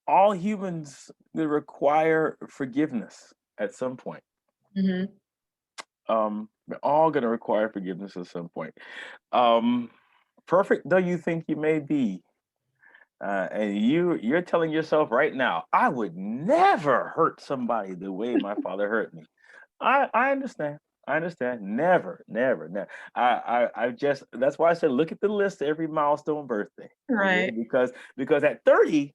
all humans will require forgiveness at some point. Mm-hmm. We're all going to require forgiveness at some point. Um, Perfect though you think you may be, and you're telling yourself right now, I would never hurt somebody the way my father hurt me. I understand. I understand. Never, never, never. I just that's why I said look at the list every milestone birthday. Okay, Right. because at 30,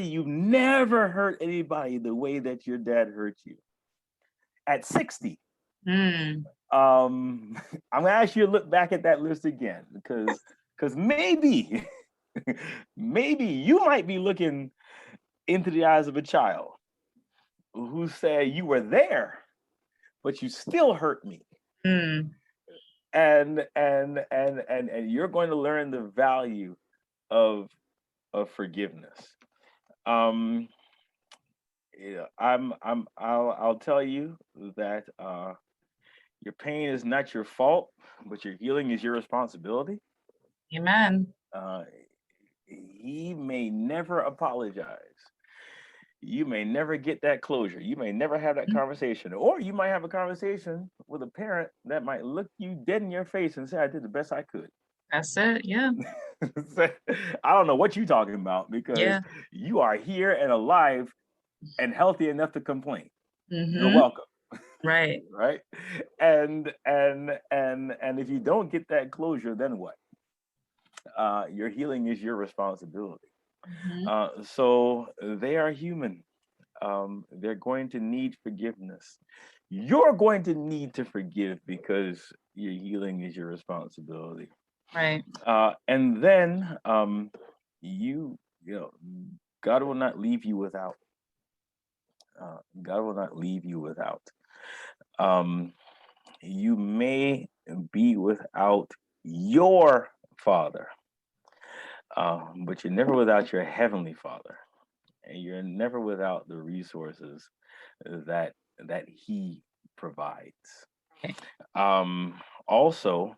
you've never hurt anybody the way that your dad hurt you. At 60, Mm. I'm gonna ask you to look back at that list again because maybe maybe you might be looking into the eyes of a child who said you were there, but you still hurt me. Mm. And you're going to learn the value of forgiveness. Um, yeah, I'll tell you that your pain is not your fault, but your healing is your responsibility. Amen. Uh, he may never apologize. You may never get that closure. You may never have that conversation, or you might have a conversation with a parent that might look you dead in your face and say, "I did the best I could." That's it. Yeah. I don't know what you're talking about because Yeah. you are here and alive and healthy enough to complain. You're Mm-hmm. welcome, Right. right? And if you don't get that closure, then what? Your healing is your responsibility. Mm-hmm. So they are human. They're going to need forgiveness. You're going to need to forgive because your healing is your responsibility. Right. And then you know, God will not leave you without. God will not leave you without. Um, you may be without your father, but you're never without your heavenly Father, and you're never without the resources that He provides. Right. Also,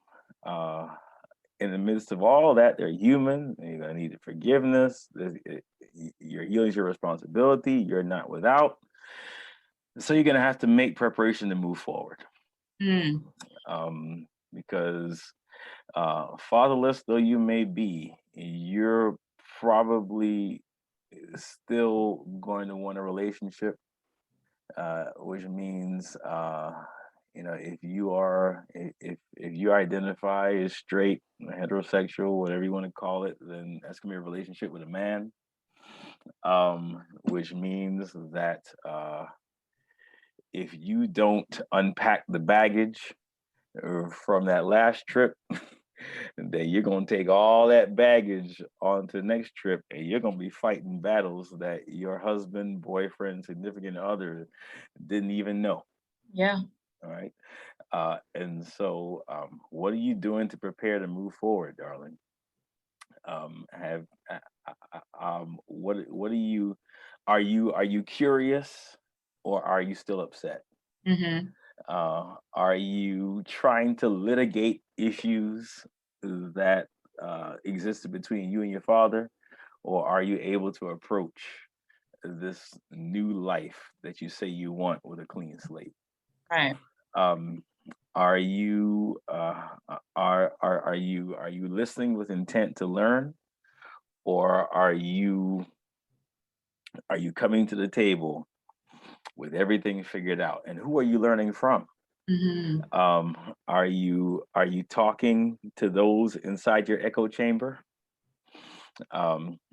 in the midst of all that, they're human. You're gonna need forgiveness. Your healing is your responsibility. You're not without. So you're gonna have to make preparation to move forward. Mm. Because fatherless though you may be, you're probably still going to want a relationship, which means if you identify as straight, heterosexual, whatever you want to call it, then that's gonna be a relationship with a man, which means that if you don't unpack the baggage from that last trip, then you're going to take all that baggage on to the next trip, and you're going to be fighting battles that your husband, boyfriend, significant other didn't even know. Yeah. All right. And so, what are you doing to prepare to move forward, darling? Have what are you curious, or are you still upset? Mm-hmm. Are you trying to litigate issues that existed between you and your father, or are you able to approach this new life that you say you want with a clean slate? Right. Um, are you are you listening with intent to learn, or are you coming to the table with everything figured out? And who are you learning from? Mm-hmm. Are you talking to those inside your echo chamber?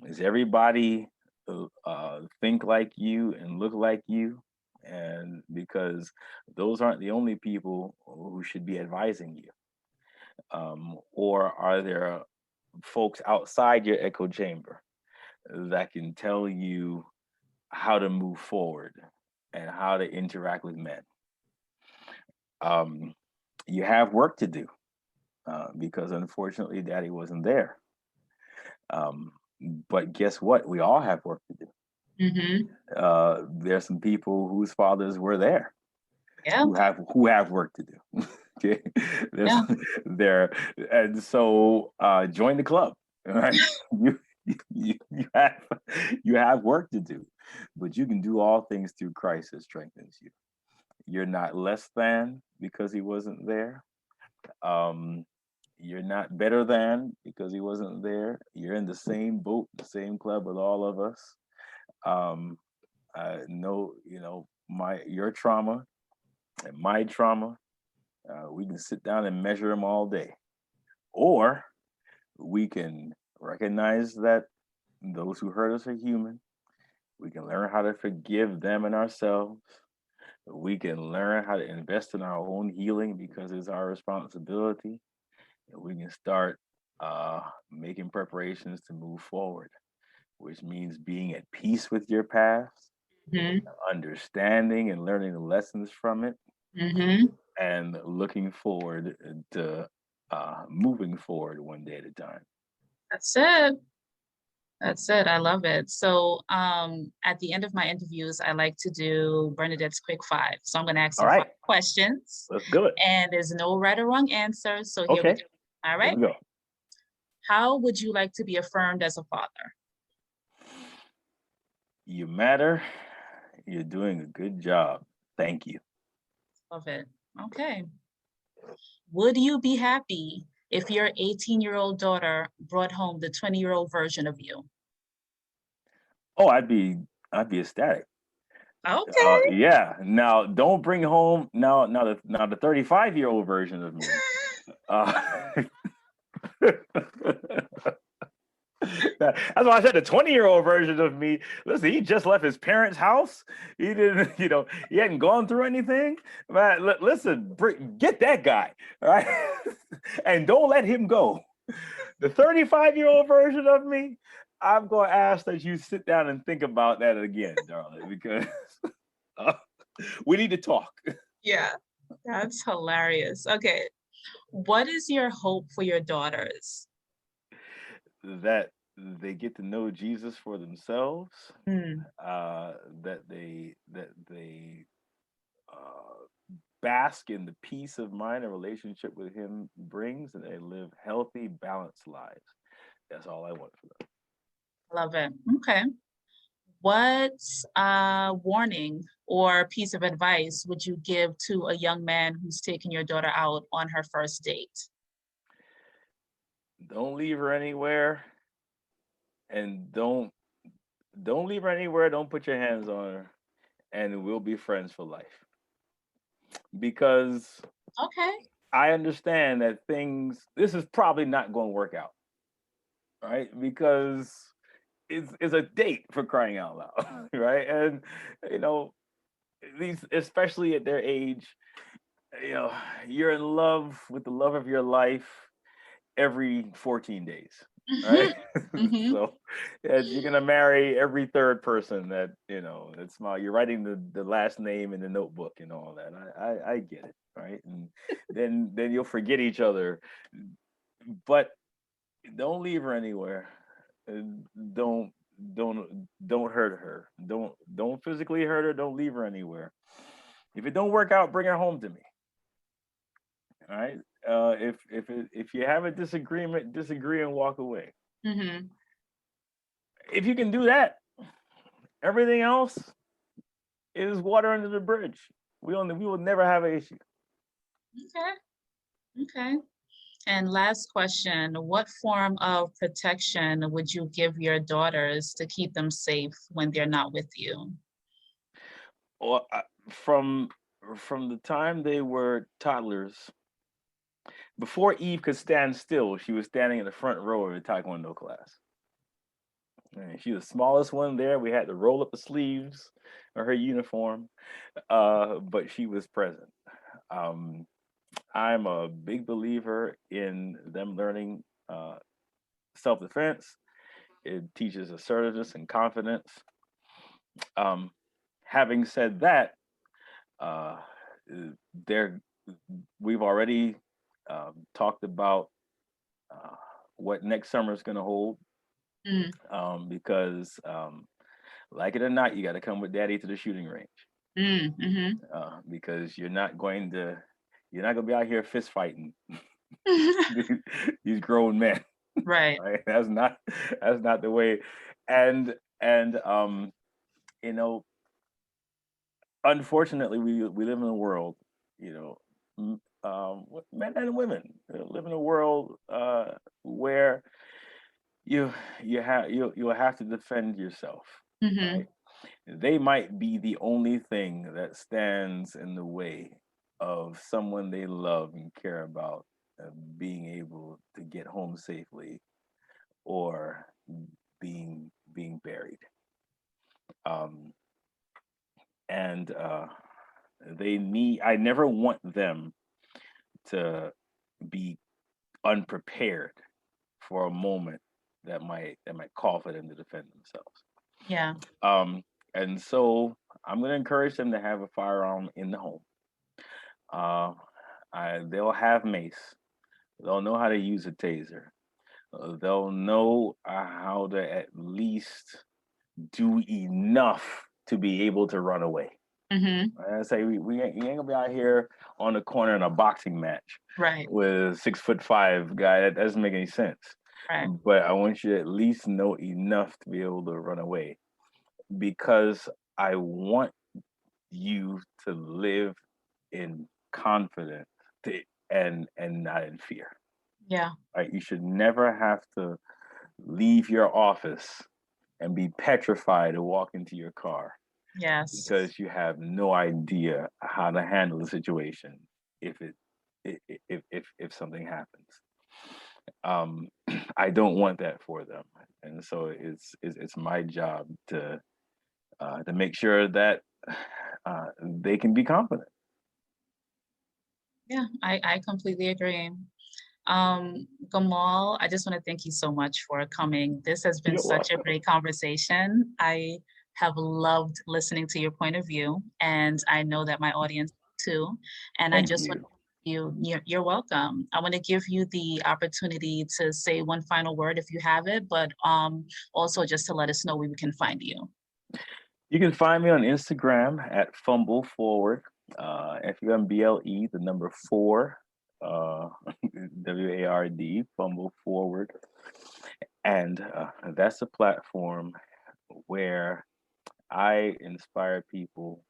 Is everybody think like you and look like you? And because those aren't the only people who should be advising you, or are there folks outside your echo chamber that can tell you how to move forward and how to interact with men? Um, you have work to do, because unfortunately, Daddy wasn't there. Um, but guess what? We all have work to do. Mm-hmm. There's some people whose fathers were there Yeah. who have work to do. Okay, there's Yeah. there, and so join the club. All right, you, you have work to do, but you can do all things through Christ that strengthens you. You're not less than because he wasn't there. Um, you're not better than because he wasn't there. You're in the same boat, the same club with all of us. Um, no, your trauma and my trauma, we can sit down and measure them all day, or we can recognize that those who hurt us are human. We can learn how to forgive them and ourselves. We can learn how to invest in our own healing because it's our responsibility. And we can start making preparations to move forward, which means being at peace with your past, Mm-hmm. understanding and learning the lessons from it, Mm-hmm. and looking forward to moving forward one day at a time. That's it. That's it. I love it. So, at the end of my interviews, I like to do Bernadette's quick five. So I'm going to ask All you right, 5 questions, let's do it. and there's no right or wrong answer. So here we Okay, go. All here right. we go. How would you like to be affirmed as a father? You matter. You're doing a good job. Thank you. Love it. Okay. Would you be happy if your 18-year-old daughter brought home the 20-year-old version of you? Oh, I'd be ecstatic. Okay. Yeah. Now, don't bring home now the 35-year-old version of me. Uh, That's why I said the 20-year-old version of me. Listen, he just left his parents' house. He didn't, he hadn't gone through anything. Man, listen, get that guy, all right? And don't let him go. The 35-year-old version of me, I'm going to ask that you sit down and think about that again, darling, because uh, we need to talk. Yeah, that's hilarious. Okay. What is your hope for your daughters? That they get to know Jesus for themselves, Mm, that they uh, bask in the peace of mind a relationship with him brings, and they live healthy, balanced lives. That's all I want for them. Love it. Okay. What warning or piece of advice would you give to a young man who's taking your daughter out on her first date? Don't leave her anywhere, and don't leave her anywhere. Don't put your hands on her, and we'll be friends for life. Because Okay. I understand that this is probably not going to work out, right? Because it's a date, for crying out loud, right? And you know, these, especially at their age, you know, you're in love with the love of your life every 14 days, right? Mm-hmm. So you're gonna marry every third person that, that's small. You're writing the last name in the notebook and all that. I get it, right? And then you'll forget each other, but don't leave her anywhere. And don't hurt her. Don't physically hurt her. Don't leave her anywhere. If it don't work out, bring her home to me. All right. If you have a disagreement, disagree and walk away. Mm-hmm. If you can do that, everything else is water under the bridge. We will never have an issue. Okay. Okay. And last question, what form of protection would you give your daughters to keep them safe when they're not with you? Well, from the time they were toddlers, before Eve could stand still, she was standing in the front row of the Taekwondo class. And she was the smallest one there. We had to roll up the sleeves of her uniform, but she was present. Um, I'm a big believer in them learning self-defense. It teaches assertiveness and confidence. Um, Having said that, uh, there we've already talked about uh, what next summer is going to hold. Because like it or not, you got to come with daddy to the shooting range. Mm-hmm. Because you're not gonna be out here fist fighting these grown men. Right. Right? That's not the way. And you know, unfortunately, we live in a world, men and women live in a world where you'll have to defend yourself, Mm-hmm. right? They might be the only thing that stands in the way of someone they love and care about being able to get home safely or being buried. Um, and I never want them to be unprepared for a moment that might call for them to defend themselves. Yeah. Um, and so I'm going to encourage them to have a firearm in the home. Uh, they'll have mace. They'll know how to use a taser. They'll know how to at least do enough to be able to run away. Mm-hmm. I say you ain't gonna be out here on the corner in a boxing match Right. with a 6'5" guy. That doesn't make any sense. Right. But I want you to at least know enough to be able to run away, because I want you to live in confidence and not in fear. Yeah. Right? You should never have to leave your office and be petrified to walk into your car Yes. because you have no idea how to handle the situation if if something happens. I don't want that for them, and so it's my job to make sure that they can be confident. Yeah, I completely agree. Gamal, I just want to thank you so much for coming. This has been You're such a welcome. great conversation. I have loved listening to your point of view, and I know that my audience too. And I Thank just want you. you're welcome. I want to give you the opportunity to say one final word if you have it, but also just to let us know where we can find you. You can find me on Instagram at Fumble Forward. FUMBLE, the number four, uh, WARD, Fumble Forward. And that's a platform where I inspire people.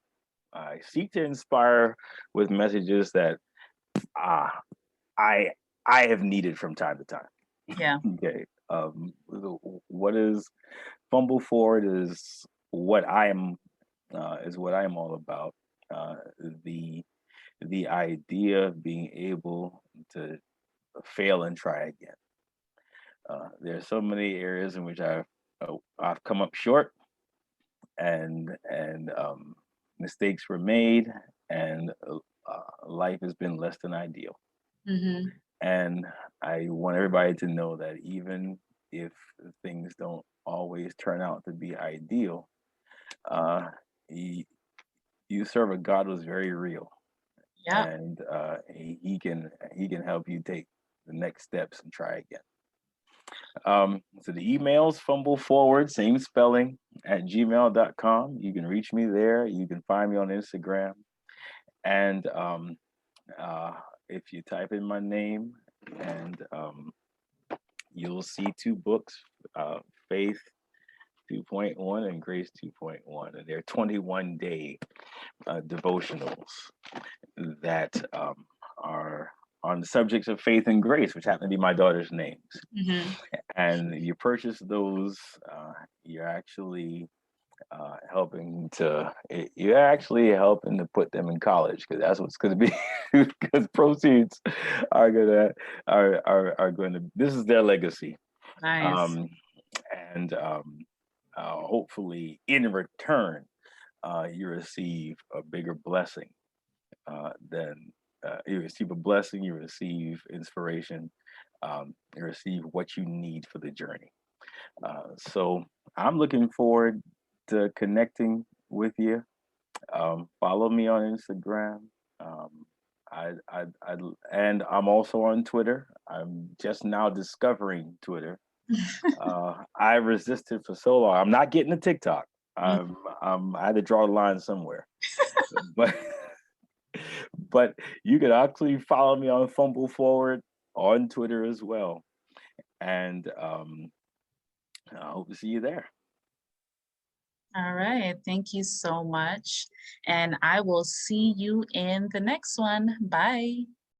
I seek to inspire with messages that uh, I I have needed from time to time. Yeah. Okay. What is Fumble Forward is what I am all about. Uh, the the idea of being able to fail and try again. There are so many areas in which I've come up short, and mistakes were made, and life has been less than ideal. Mm-hmm. And I want everybody to know that even if things don't always turn out to be ideal, uh, you, you serve a God who's very real, Yeah. and he can help you take the next steps and try again. So the emails fumble forward, same spelling at gmail.com. You can reach me there. You can find me on Instagram. And uh, if you type in my name, and you'll see two books, Faith 2.1 and Grace 2.1. And they're 21-day devotionals that are on the subjects of faith and grace, which happen to be my daughter's names. Mm-hmm. And you purchase those, you're actually you're actually helping to put them in college, because that's what's going to be, because proceeds are going to, this is their legacy. Nice. um, and hopefully in return, you receive a bigger blessing, than you receive a blessing, you receive inspiration, you receive what you need for the journey. So I'm looking forward to connecting with you. Follow me on Instagram. Um, I, and I'm also on Twitter. I'm just now discovering Twitter. I resisted for so long. I'm not getting a TikTok. I had to draw the line somewhere, but but you can actually follow me on Fumble Forward on Twitter as well, and I hope to see you there. All right. Thank you so much. And I will see you in the next one. Bye.